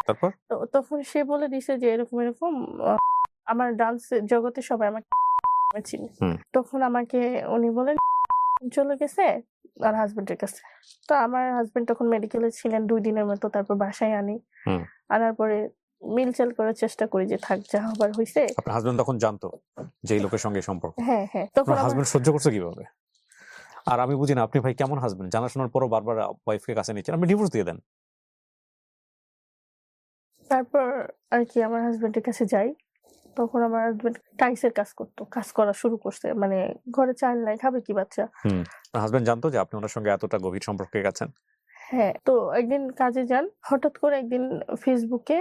তারপর? তো তখন সে বলে দিছে যে এরকম এরকম আমার ডান্স জগতে সবাই আমাকে চিনে। হুম। তখন আমাকে উনি বলেন চলে গেছে আর হাজবেন্ডের কাছে। তো আমার হাজবেন্ড তখন মেডিকেলে ছিলেন 2 দিনের মতো। তারপর বাসায় আনি। হুম। আনার পরে মিলচাল করার চেষ্টা করি যে থাক, যা হবার হইছে। আপনার হাজবেন্ড তখন জানতো যে এই লোকের সঙ্গে সম্পর্ক? হ্যাঁ, হ্যাঁ। তখন আপনার আমার হাজবেন্ড সহ্য করছে কিভাবে? আর আমি বুঝি না আপনি ভাই কেমন হাজবেন্ড, জানাশোনার পরও বারবার ওয়াইফকে কাছে নিচ্ছেন। আপনি ডিভোর্স দিয়ে দেন। তারপর আর কি আমার হাজবেন্ডের কাছে যাই। তখন আমার হাজবেন্ড টাইসের কাজ করতো। কাজ করা শুরু করছে। মানে ঘরে চাল নাই, খাবে কি বাচ্চা? আপনার হাজবেন্ড জানতো যে আপনি ওনার সঙ্গে এতটা গভীর সম্পর্কে গেছেন? হ্যাঁ। তো একদিন কাজে যান। হঠাৎ করে একদিন ফেসবুকে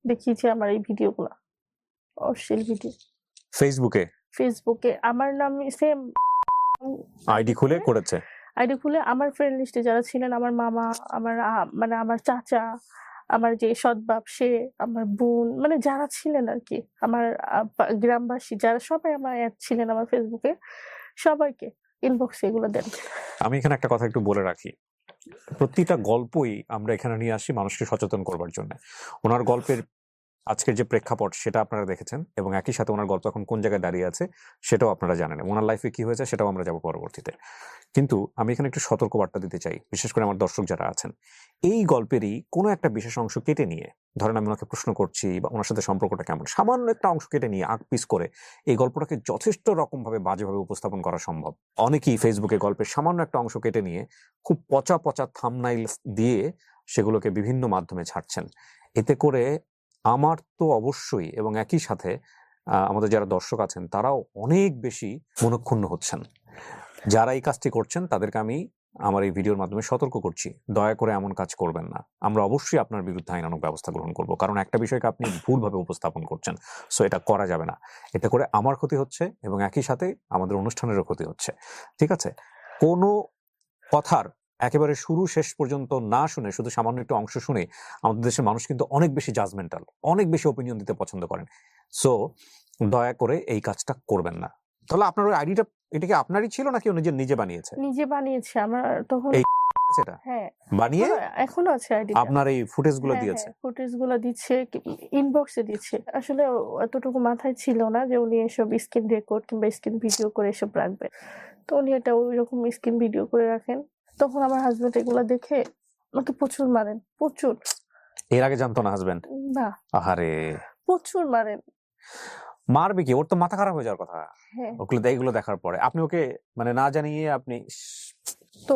দেখি যে আমার এই ভিডিওগুলা, অশ্লীল ভিডিও। ফেসবুকে? ফেসবুকে আমার নাম সেম আইডি খুলে করেছে? আইডি খুলে আমার ফ্রেন্ড লিস্টে যারা ছিলেন, আমার মামা, আমার মানে আমার চাচা, আমার যে সৎ বাপ সে, আমার বোন, মানে যারা ছিলেন আর কি, আমার গ্রামবাসী যারা, সবাই আমার অ্যাড ছিলেন আমার ফেসবুকে, সবাইকে ইনবক্সে এগুলো দেন। আমি এখানে একটা কথা একটু বলে রাখি। প্রতিটা গল্পই আমরা এখানে নিয়ে আসি মানুষকে সচেতন করবার জন্য। ওনার গল্পের আজকের যে প্রেক্ষাপট সেটা আপনারা দেখেছেন এবং একই সাথে ওনার গল্প এখন কোন জায়গায় দাঁড়িয়ে আছে সেটাও আপনারা জানেন। ওনার লাইফে কি হয়েছে সেটাও আমরা যাবো পরবর্তীতে। কিন্তু আমি এখানে একটু সতর্কবার্তা দিতে চাই, বিশেষ করে আমার দর্শক যারা আছেন। এই গল্পেরই কোনো একটা বিশেষ অংশ কেটে নিয়ে, ধরেন আমি ওনাকে প্রশ্ন করছি বা ওনার সাথে সম্পর্কটা কেমন, সামান্য একটা অংশ কেটে নিয়ে আগ পিস করে এই গল্পটাকে যথেষ্ট রকমভাবে বাজেভাবে উপস্থাপন করা সম্ভব। অনেকেই ফেসবুকে গল্পের সামান্য একটা অংশ কেটে নিয়ে খুব পচা পচা থাম্বনাইল দিয়ে সেগুলোকে বিভিন্ন মাধ্যমে ছাড়ছেন। এতে করে আমার তো অবশ্যই, এবং একই সাথে আমাদের যারা দর্শক আছেন তারাও অনেক বেশি মনক্ষুণ্ণ হচ্ছেন। যারা এই কাজটি করছেন তাদেরকে আমি আমার এই ভিডিওর মাধ্যমে সতর্ক করছি, দয়া করে এমন কাজ করবেন না। আমরা অবশ্যই আপনার বিরুদ্ধে আইনানুগ ব্যবস্থা গ্রহণ করব, কারণ একটা বিষয়কে আপনি ভুলভাবে উপস্থাপন করছেন। সো এটা করা যাবে না। এতে করে আমার ক্ষতি হচ্ছে এবং একই সাথে আমাদের অনুষ্ঠানেরও ক্ষতি হচ্ছে। ঠিক আছে? কোনো কথার একেবারে শুরু শেষ পর্যন্ত না শুনে শুধু সামান্য একটু অংশ শুনে আমাদের দেশের মানুষ কিন্তু অনেক বেশি জাজমেন্টাল, অনেক বেশি ওপিনিয়ন দিতে পছন্দ করেন। সো দয়া করে এই কাজটা করবেন না। তাহলে আপনার ওই আইডিটা, এটা কি আপনারই ছিল নাকি ও নিজে বানিয়েছে? নিজে বানিয়েছে। আমার তখন এই সেটা হ্যাঁ, বানিয়ে এখনো আছে আইডিটা। আপনার এই ফুটেজগুলো দিয়েছে? ফুটেজ গুলো দিচ্ছে, ইনবক্সে দিচ্ছে। আসলে এতটুকু মাথায় ছিল না যে উনি এসব স্ক্রিন রেকর্ড কিংবা স্ক্রিন ভিডিও করে এসব রাখবে। তো উনি এটা ওইরকম স্ক্রিন ভিডিও করে রাখেন। তখন আমার হাজবেন্ড এগুলা দেখে আমাকে প্রচুর মারেন, প্রচুর। এর আগে জানতো না হাজবেন্ড? না, আহারে, প্রচুর মারেন। মারবে কি? ওর তো মাথা খারাপ হয়ে যাওয়ার কথা হ্যাঁ। এগুলো দেখার পরে। আপনি ওকে মানে না জানিয়ে আপনি তো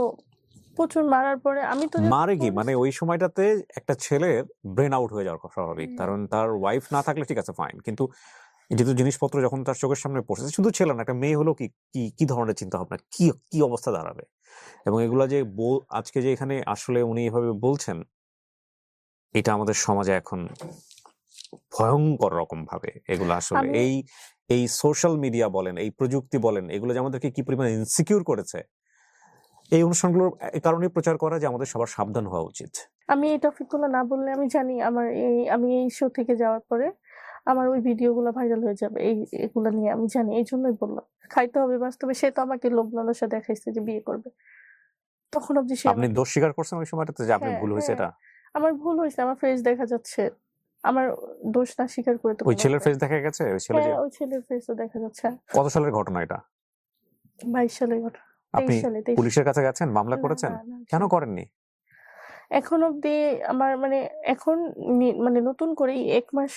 প্রচুর মারার পরে আমি তো মারে কি মানে ওই সময়টাতে একটা ছেলের ব্রেন আউট হয়ে যাওয়ার স্বাভাবিক, কারণ তার ওয়াইফ না থাকলে ঠিক আছে ফাইন, কিন্তু এই যেহেতু জিনিসপত্র যখন তার চোখের সামনে পড়ছে, শুধু ছেলে না, একটা মেয়ে হলো কি কি কি ধরনের চিন্তা ভাবনা, কি কি অবস্থা দাঁড়াবে। এবং এগুলা যে আজকে যে এখানে আসলে উনি এভাবে বলছেন, এটা আমাদের সমাজে এখন ভয়ঙ্কর রকম ভাবে এগুলো আসলে আমি এই এই সোশ্যাল মিডিয়া বলেন, এই প্রযুক্তি বলেন, এগুলো যে আমাদেরকে কি পরিমাণে ইনসিকিউর করেছে। এই অনুষ্ঠানগুলোর এই কারণেই প্রচার করা যে আমাদের সবার সাবধান হওয়া উচিত। আমি এই টপিকগুলো না বললে আমি জানি আমি এই শো থেকে যাওয়ার পরে আমার ওই ভিডিওগুলো ভাইরাল হয়ে যাবে। এগুলা নিয়ে আমি জানি। এইজন্যই বললাম। খাইতে হবে বাস্তবে। সে তো আমাকে লোভ লালসা দেখাইছে যে বিয়ে করবে। তখন অবধি সে আপনি আমাকে দোষ স্বীকার করছেন ওই সময়টাতে যে আপনি হ্যাঁ, ভুল হয়েছে হ্যাঁ। এটা? আমার ভুল হইছে। আমার ফেস দেখা যাচ্ছে। আমার দোষ না স্বীকার করে তো ওই কোনো ছেলের উপায় ফেস দেখা গেছে? ওই ছেলে যে হ্যাঁ, ওই ছেলের ফেসও দেখা যাচ্ছে। কত সালের ঘটনা এটা? 22 সালের ঘটনা। আপনি 23 সালে 23 পুলিশের কাছে গেছেন, মামলা না, করেছেন? না, না, কেন যাইনি। করেননি? এখন অব্দি আমার মানে এখন মানে নতুন করে 1 মাস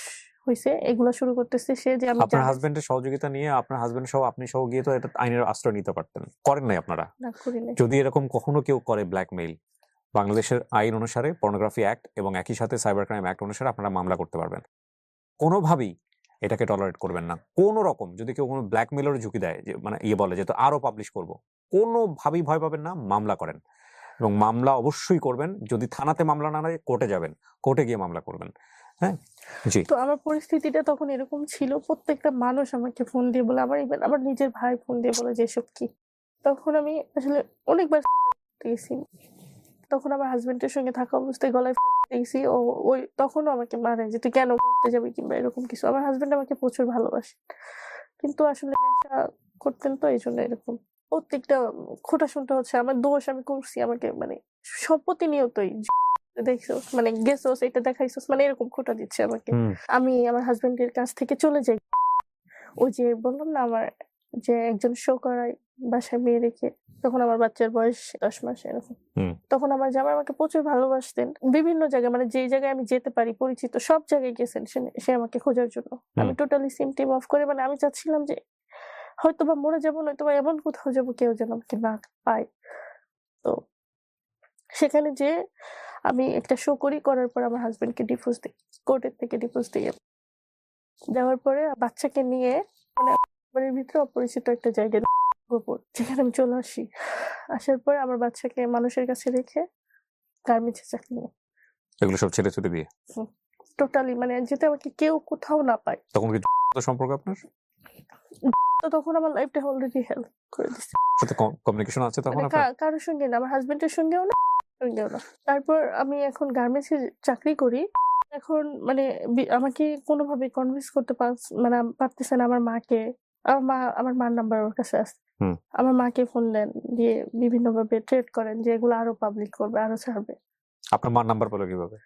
হইছে এগুলা শুরু করতেছে সে যে আমি আপনার জানি হাজবেন্ডের সহযোগিতা নিয়ে আপনার হাজবেন্ড সহ আপনি সহ গিয়ে তো এটা আইনের আশ্রয় নিতে পারতেন, করেন নাই আপনারা। না করি নাই। যদি এরকম কখনো কেউ করে ব্ল্যাকমেইল, বাংলাদেশের আইন অনুসারে পর্নোগ্রাফি অ্যাক্ট এবং একই সাথে সাইবার ক্রাইম অ্যাক্ট অনুসারে আপনারা মামলা করতে পারবেন। কোনোভাবেই এটাকে টলারেট করবেন না। কোনো রকম যদি কেউ কোনো ব্ল্যাকমেইলের ঝুঁকি দেয়, যে মানে বলে যে তো আরো পাবলিশ করব, কোনোভাবেই ভয় পাবেন না, মামলা করেন। এবং মামলা অবশ্যই করবেন। যদি থানাতে মামলা না হয় কোর্টে যাবেন, কোর্টে গিয়ে মামলা করবেন। হ্যাঁ, জি। তো আমার পরিস্থিতিটা তখন এরকম ছিল প্রত্যেকটা মানুষ আমাকে ফোন দিয়ে বলে আমার ইভেন আমার নিজের ভাই ফোন দিয়ে বলে যে এসব কি। তখন আমি আসলে অনেকবার গেছি। তখন আমার হাজবেন্ডের সঙ্গে থাকা অবস্থায় গলায় দিয়েছি ও ওই তখনও আমাকে মারে যে তুই কেন করতে যাবি কিংবা এরকম কিছু। আমার হাজবেন্ড আমাকে প্রচুর ভালোবাসে কিন্তু আসলে নেশা করতেন তো এই জন্য এরকম প্রত্যেকটা খোটা শুনতে হচ্ছে আমার দোষ আমি করছি আমাকে মানে সব প্রতিনিয়তই দেখছোস মানে গেছোস এটা দেখাইছোস মানে এরকম খোটা দিচ্ছে আমাকে। আমি আমার হাজবেন্ডের কাছ থেকে চলে যাই। ওই যে বললাম না আমার যে একজন শো করায় বাসায় মেয়ে রেখে তখন আমার বাচ্চার বয়স 10 মাস এরকম। তখন আমার জামাই আমাকে প্রচুর ভালোবাসতেন। বিভিন্ন জায়গায় মানে যেই জায়গায় আমি যেতে পারি পরিচিত সব জায়গায় গেছেন সে আমাকে খোঁজার জন্য। আমি টোটালি সিম টিম অফ করে মানে আমি চাচ্ছিলাম যে হয়তোবা মরে যাবো নয়তোবা এমন কোথাও যাবো কেউ যেন আমাকে না পায়। তো সেখানে যেয়ে আমি একটা শো করার পর আমার হাজবেন্ডকে ডিভোর্স দিই। কোর্টের থেকে ডিভোর্স দিয়ে দেওয়ার পরে বাচ্চাকে নিয়ে মানে বাড়ির ভিতরে অপরিচিত একটা জায়গায় গোপন যেখানে আমি চলে আসি। আসার পরে আমার বাচ্চাকে মানুষের কাছে রেখে গার্মেন্টসে চাকরি নিই। এগুলো সব ছেড়ে ছুটে দিয়ে টোটালি মানে যাতে আমাকে কেউ কোথাও না পায়। তখন কি সম্পর্ক আপনার তো তখন আমার লাইফটা অলরেডি হেল্প করে দিচ্ছে। সাথে কমিউনিকেশন আছে তখন মানে আপনার? কারোর সঙ্গে না আমার হাজবেন্ডের সঙ্গেও না সঙ্গেও না। তারপর আমি এখন গার্মেন্টসে চাকরি করি। এখন মানে আমাকে কোনোভাবে কনভিন্স করতে মানে পারতেছে না আমার মাকে। আমার মার নাম্বার ওর কাছে আছে। আমার মাকে ফোন দেন দিয়ে বিভিন্নভাবে ট্রেড করেন যে এগুলো আরো পাবলিক করবে আরো ছাড়বে। আপনার মার নাম্বার পেলো কিভাবে?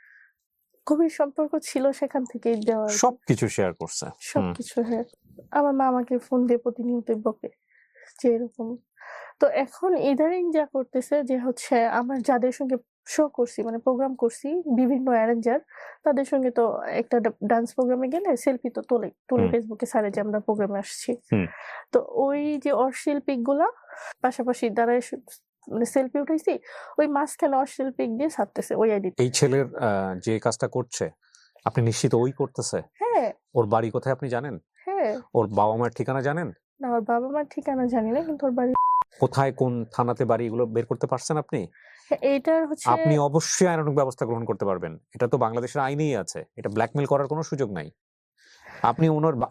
গভীর সম্পর্ক ছিল সেখান থেকেই দেওয়া সবকিছু শেয়ার করছে সবকিছু। হ্যাঁ আমার মা আমাকে ফোন দিয়ে প্রতিনিয়তই বকে যে এরকম। তো এখন ইদারিং যা করতেছে যে হচ্ছে আমার যাদের সঙ্গে শো করছি মানে প্রোগ্রাম করছি বিভিন্ন অ্যারেঞ্জার তাদের সঙ্গে তো একটা ডান্স প্রোগ্রামে গেলে সেলফি তো তুলে ফেসবুকে ছাড়ে যে আমরা প্রোগ্রামে আসছি। তো ওই যে অশ্লীল পিক গুলা পাশাপাশি দাঁড়ায় মানে সেলফি উঠাইছি ওই মাঝখানে অশ্লীল পিক দিয়ে ছাড়তেছে ওই আইডি। এই ছেলের যে কাজটা করছে আপনি নিশ্চিত ওই করতেছে? হ্যাঁ। ওর বাড়ি কোথায় আপনি জানেন? হ্যাঁ। ওর বাবা মায়ের ঠিকানা জানেন? না ওর বাবা মার ঠিকানা জানি না কিন্তু ওর বাড়ি কোথায় কোন থানাতে বাড়ি এগুলো বের করতে পারছেন আপনি? এইটার হচ্ছে আপনি অবশ্যই আইনানুগ ব্যবস্থা গ্রহণ করতে পারবেন। এটা তো বাংলাদেশের আইনেই আছে। এটা ব্ল্যাকমেইল করার কোনো সুযোগ নাই। আপনি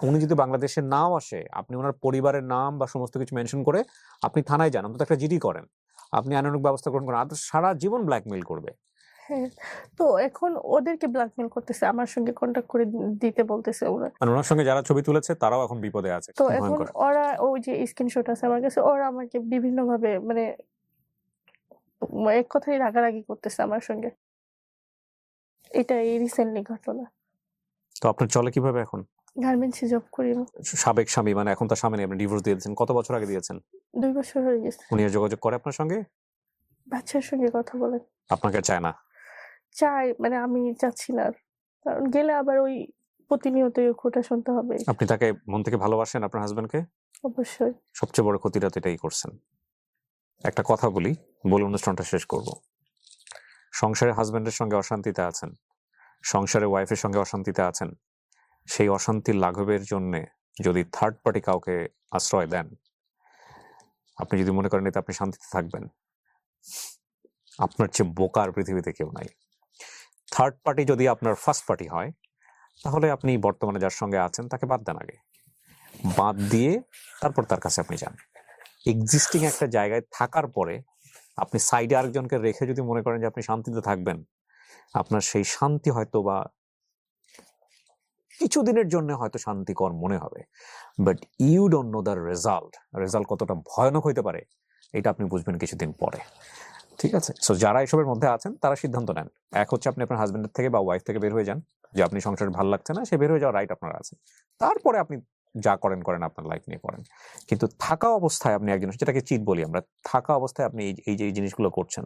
উনি যদি বাংলাদেশে নাও আসে, আপনি ওনার পরিবারের নাম বা সমস্ত কিছু মেনশন করে আপনি থানায় যান, অন্তত একটা জিডি করেন, আপনি আইনানুগ ব্যবস্থা গ্রহণ করেন। সারা জীবন ব্ল্যাকমেইল করবে। হ্যাঁ তো এখন ওদেরকে ব্ল্যাকমেইল করতেছে আমার সঙ্গে কন্টাক্ট করে দিতে বলতেছে ওরা। মানে ওনার সঙ্গে যারা ছবি তুলেছে তারাও এখন বিপদে আছে। তো এখন ওরা ওই যে স্ক্রিনশট আছে আমার কাছে ওরা আমাকে বিভিন্ন ভাবে মানে এক কথাই রাগারাগি করতেছে আমার সঙ্গে। এটা এই রিসেন্টলি ঘটনা। তো আপনার চলে কিভাবে এখন? গার্মেন্টসে জব করি। সাবেক স্বামী মানে এখন তার স্বামী নেই, আপনি ডিভোর্স দিয়ে দিয়েছেন। কত বছর আগে দিয়েছেন? 2 বছর হয়ে গেছে। উনি আর যোগাযোগ করে আপনার সঙ্গে? বাচ্চার সঙ্গে কথা বলে। আপনাকে চায় না? চাই মানে আমি চাচ্ছি না কারণ গেলে আবার ওই প্রতিনিয়তই খোটা শুনতে হবে। আপনি তাকে মন থেকে ভালোবাসেন আপনার হাজবেন্ডকে? অবশ্যই। সবচেয়ে বড় ক্ষতিটা তো এটাই করছেন। একটা কথা বলি, বলে অনুষ্ঠানটা শেষ করব। সংসারে হাজবেন্ডের সঙ্গে অশান্তিতে আছেন, সংসারে ওয়াইফের সঙ্গে অশান্তিতে আছেন, সেই অশান্তির লাঘবের জন্য যদি থার্ড পার্টি কাউকে আশ্রয় দেন, আপনি যদি মনে করেন এতে আপনি শান্তিতে থাকবেন, আপনার চেয়ে বোকার পৃথিবীতে কেউ নাই। থার্ড পার্টি যদি আপনার ফার্স্ট পার্টি হয়, তাহলে আপনি বর্তমানে যার সঙ্গে আছেন তাকে বাদ দেন আগে, বাদ দিয়ে তারপর তার কাছে আপনি যান। এক্সিস্টিং একটা জায়গায় থাকার পরে আপনি সাইডে আরেকজনকে রেখে যদি মনে করেন যে আপনি শান্তিতে থাকবেন, আপনার সেই শান্তি হয়তো বা কিছুদিনের জন্য হয়তো শান্তিকর মনে হবে, but you don't know the result কতটা ভয়ানক হইতে পারে এটা আপনি বুঝবেন কিছুদিন পরে। ঠিক আছে, সো যারা এসবের মধ্যে আছেন তারা সিদ্ধান্ত নেন। এক হচ্ছে আপনি আপনার হাজবেন্ডের থেকে বা ওয়াইফ থেকে বের হয়ে যান, যে আপনি সংসারে ভালো লাগছে না, সে বের হয়ে যাওয়ার রাইট আপনার আছে। তারপরে আপনি যা করেন আপনার লাইফ নিয়ে করেন। কিন্তু থাকা অবস্থায় আপনি একজন, যেটাকে চিট বলি আমরা, থাকা অবস্থায় আপনি এই যে জিনিসগুলো করছেন,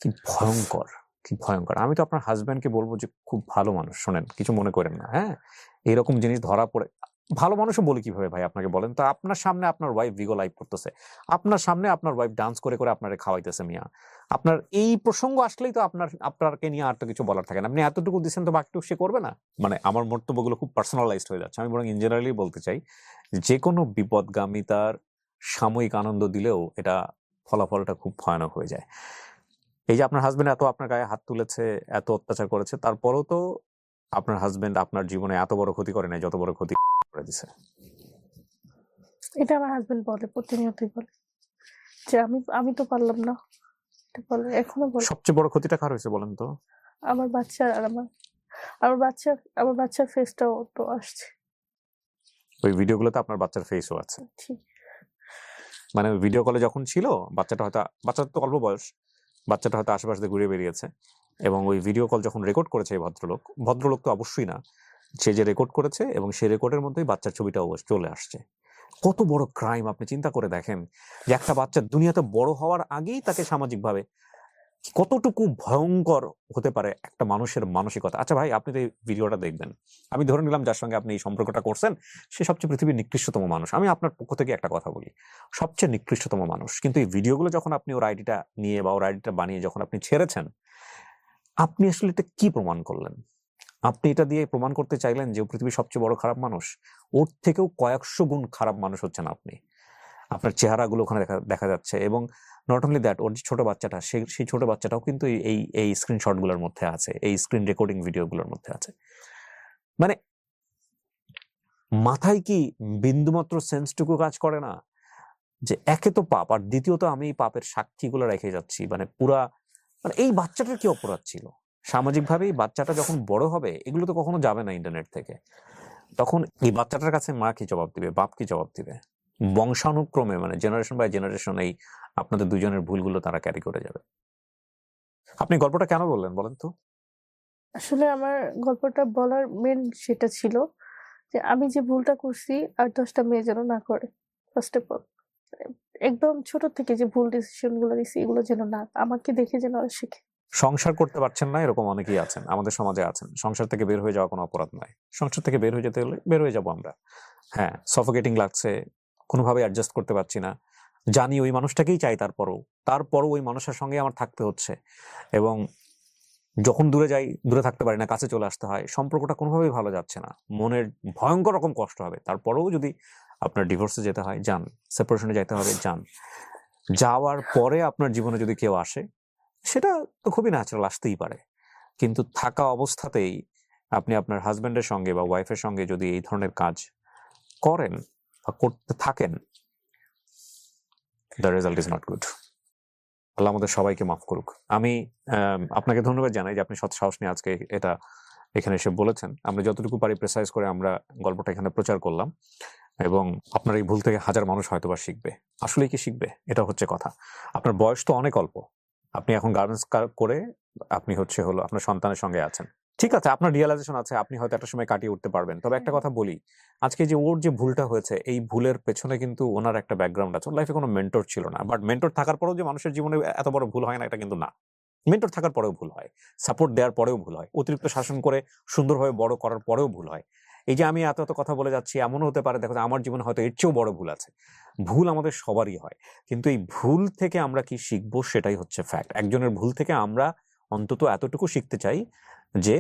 কি ভয়ঙ্কর, কি ভয়ঙ্কর। আমি তো আপনার হাজবেন্ডকে বলবো যে খুব ভালো মানুষ, শোনেন কিছু মনে করেন না, হ্যাঁ, এরকম জিনিস ধরা পড়ে। ভালো মানুষও বলি কিভাবে ভাই আপনাকে বলেন তো? আপনার সামনে আপনার ওয়াইফ ভিগো লাইভ করতেছে, আপনার সামনে আপনার ওয়াইফ ডান্স করে করে আপনারে খাওয়াইতেছে মিয়া। আপনার এই প্রসঙ্গ আসলেই তো আপনারকে নিয়ে আর তো কিছু বলার থাকে না। আপনি এতটুকু দিচ্ছেন তো বাকিটুকু সে করবে না? মানে আমার বক্তব্যগুলো খুব পার্সোনালাইজড হয়ে যাচ্ছে। আমি বরং ইন জেনারেলি বলতে চাই, যে কোনো বিপদগামিতার সাময়িক আনন্দ দিলেও এটা ফলাফলটা খুব ভয়ানক হয়ে যায়। এই যে আপনার হাজবেন্ড এত আপনার গায়ে হাত তুলেছে, এত অত্যাচার করেছে, তারপরেও তো আপনার হাজবেন্ড আপনার জীবনে এত বড় ক্ষতি করে নাই যত বড় ক্ষতি করে দিছে। এটা আমার হাজবেন্ড বলে, প্রতিনিয়তই বলে যে আমি তো পারলাম না, এটা বলে, এখনো বলে। সবচেয়ে বড় ক্ষতিটা কার হয়েছে বলেন তো? আমার বাচ্চা আর আমার বাচ্চার ফেসটাও তো আসছে। ওই ভিডিওগুলোতে আপনার বাচ্চার ফেসও আছে। মানে ওই ভিডিও কলে যখন ছিল, বাচ্চাটা তো অল্প বয়স, বাচ্চাটা হয়তো আশেপাশে দিয়ে ঘুরে বেরিয়েছে, এবং ওই ভিডিও কল যখন রেকর্ড করেছে এই ভদ্রলোক তো অবশ্যই না, সে যে রেকর্ড করেছে এবং সেই রেকর্ডের মধ্যেই বাচ্চার ছবিটা চলে আসছে। কত বড় ক্রাইম আপনি চিন্তা করে দেখেন, যে একটা বাচ্চা দুনিয়াতে বড় হওয়ার আগেই তাকে সামাজিকভাবে কতটুকু ভয়ঙ্কর হতে পারে একটা মানুষের মানসিকতা। আচ্ছা ভাই, আপনি তো এই ভিডিওটা দেখবেন, আমি ধরে নিলাম যার সঙ্গে আপনি এই সম্পর্কটা করছেন সে সবচেয়ে পৃথিবীর নিকৃষ্টতম মানুষ। আমি আপনার পক্ষ থেকে একটা কথা বলি, সবচেয়ে নিকৃষ্টতম মানুষ। কিন্তু এই ভিডিওগুলো যখন আপনি ওর আইডিটা নিয়ে বা ওর আইডিটা বানিয়ে যখন আপনি ছেড়েছেন, আপনি আসলে এটা কি প্রমাণ করলেন? আপনি এটা দিয়ে প্রমাণ করতে চাইলেন যে ও পৃথিবীর সবচেয়ে বড় খারাপ মানুষ? ওর থেকেও কয়েকশো গুণ খারাপ মানুষ হচ্ছেন আপনি। আপনার চেহারাগুলো ওখানে দেখা যাচ্ছে, এবং নট অনলি দ্যাট, ওর যে ছোট বাচ্চাটা, সেই ছোট বাচ্চাটাও কিন্তু এই স্ক্রিনশটগুলোর মধ্যে আছে, এই স্ক্রিন রেকর্ডিং ভিডিওগুলোর মধ্যে আছে। মানে মাথায় কি বিন্দুমাত্র সেন্সটুকু কাজ করে না যে একে তো পাপ, আর দ্বিতীয়ত আমি এই পাপের সাক্ষীগুলো রেখে যাচ্ছি? মানে এই বাচ্চাটার কি অপরাধ ছিল? সামাজিকভাবে এই বাচ্চাটা যখন বড় হবে, এগুলো তো কখনো যাবে না ইন্টারনেট থেকে, তখন এই বাচ্চাটার কাছে মা কি জবাব দিবে, বাপ কি জবাব দিবে? বংশানুক্রমে, মানে জেনারেশন বাই জেনারেশন, এই আপনাদের দুজনের ভুলগুলো তারা ক্যারি করে যাবে। আপনি গল্পটা কেন বললেন বলেন তো? আসলে আমার গল্পটা বলার মেন সেটা ছিল যে আমি যে ভুলটা করছি আর 10টা মেয়ে যেন না করে। ফার্স্ট অফ অল একদম ছোট থেকে যে ভুল ডিসিশন গুলো নিছি এগুলো যেন না, আমাকে দেখে যেন ওরা শিখে। সংসার করতে পারছেন না এরকম অনেকেই আছেন, আমাদের সমাজে আছেন। সংসার থেকে বের হয়ে যাওয়া কোনো অপরাধ নয়। সংসার থেকে বের হয়ে যেতে হলে বের হয়ে যাবো আমরা। হ্যাঁ, সফোকেটিং লাগছে, কোনোভাবে অ্যাডজাস্ট করতে পারছি না, জানি ওই মানুষটাকেই চাই, তারপরও ওই মানুষের সঙ্গে আমার থাকতে হচ্ছে, এবং যখন দূরে থাকতে পারি না, কাছে চলে আসতে হয়, সম্পর্কটা কোনোভাবেই ভালো যাচ্ছে না, মনের ভয়ঙ্কর রকম কষ্ট হবে। তারপরেও যদি আপনার ডিভোর্সে যেতে হয় যান, সেপারেশনে যেতে হবে যান। যাওয়ার পরে আপনার জীবনে যদি কেউ আসে, সেটা তো খুবই ন্যাচারাল, আসতেই পারে। কিন্তু থাকা অবস্থাতেই আপনি আপনার হাজবেন্ডের সঙ্গে বা ওয়াইফের সঙ্গে যদি এই ধরনের কাজ করেন বা করতে থাকেন, the result is not good. আল্লাহ আমাদের সবাইকে মাফ করুক। আমি আপনাকে ধন্যবাদ জানাই যে আপনি সৎ সাহস নিয়ে আজকে এটা এখানে এসে বলেছেন। আমরা যতটুকু পারি প্রেসাইজ করে আমরা গল্পটা এখানে প্রচার করলাম, এবং আপনার এই ভুল থেকে হাজার মানুষ হয়তোবা শিখবে। আসলেই কি শিখবে, এটা হচ্ছে কথা। আপনার বয়স তো অনেক অল্প, আপনি এখন গার্মেন্টস করে আপনি হলো আপনার সন্তানের সঙ্গে আছেন, ঠিক আছে, আপনার রিয়েলাইজেশন আছে, আপনি হয়তো একটা সময় কাটিয়ে উঠতে পারবেন। তবে একটা কথা বলি, আজকে যে ওর যে ভুলটা হয়েছে, এই ভুলের পেছনে কিন্তু ওনার একটা ব্যাকগ্রাউন্ড আছে। ওর লাইফে কোনো মেন্টর ছিল না, বাট মেন্টর থাকার পরেও যে মানুষের জীবনে এত বড় ভুল হয় না এটা কিন্তু না। মেন্টর থাকার পরেও ভুল হয়, সাপোর্ট দেওয়ার পরেও ভুল হয়, অতিরিক্ত শাসন করে সুন্দরভাবে বড় করার পরেও ভুল হয়। এই যে আমি এত কথা বলে যাচ্ছি, এমনও হতে পারে দেখো আমার জীবনে হয়তো এর চেয়েও বড় ভুল আছে। ভুল আমাদের সবারই হয়, কিন্তু এই ভুল থেকে আমরা কি শিখবো সেটাই হচ্ছে ফ্যাক্ট। একজনের ভুল থেকে আমরা অন্তত এতটুকু শিখতে চাই যে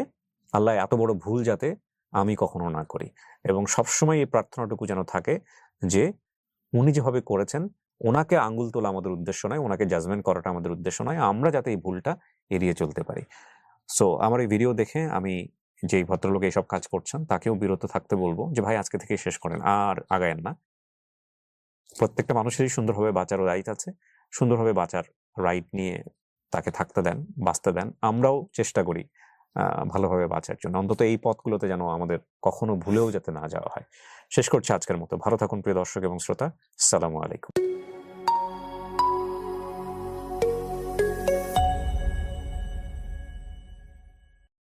আল্লাহ এত বড় ভুল যাতে আমি কখনো না করি। এবং সবসময় এই প্রার্থনাটুকু যেন থাকে যে উনি যেভাবে করেছেন, ওনাকে আঙ্গুল তোলা আমাদের উদ্দেশ্য নয়, ওনাকে জাজমেন্ট করাটা আমাদের উদ্দেশ্য নয়। আমরা যাতে এই ভুলটা এড়িয়ে চলতে পারি। সো আমার এই ভিডিও দেখে আমি যেই ভদ্রলোক এইসব কাজ করছেন তাকেও বিরত থাকতে বলবো যে ভাই আজকে থেকে শেষ করেন, আর আগায়েন না। প্রত্যেকটা মানুষেরই সুন্দরভাবে বাঁচার রাইট আছে। সুন্দরভাবে বাঁচার রাইট নিয়ে তাকে থাকতে দেন, বাঁচতে দেন। আমরাও চেষ্টা করি ভালোভাবে বাঁচার জন্য। অন্তত এই পথগুলোতে যেন আমাদের কখনো ভুলেও যাতে না যাওয়া হয়। শেষ করছি আজকের মতো। ভালো থাকুন প্রিয় দর্শক এবং শ্রোতা। আসসালামু আলাইকুম।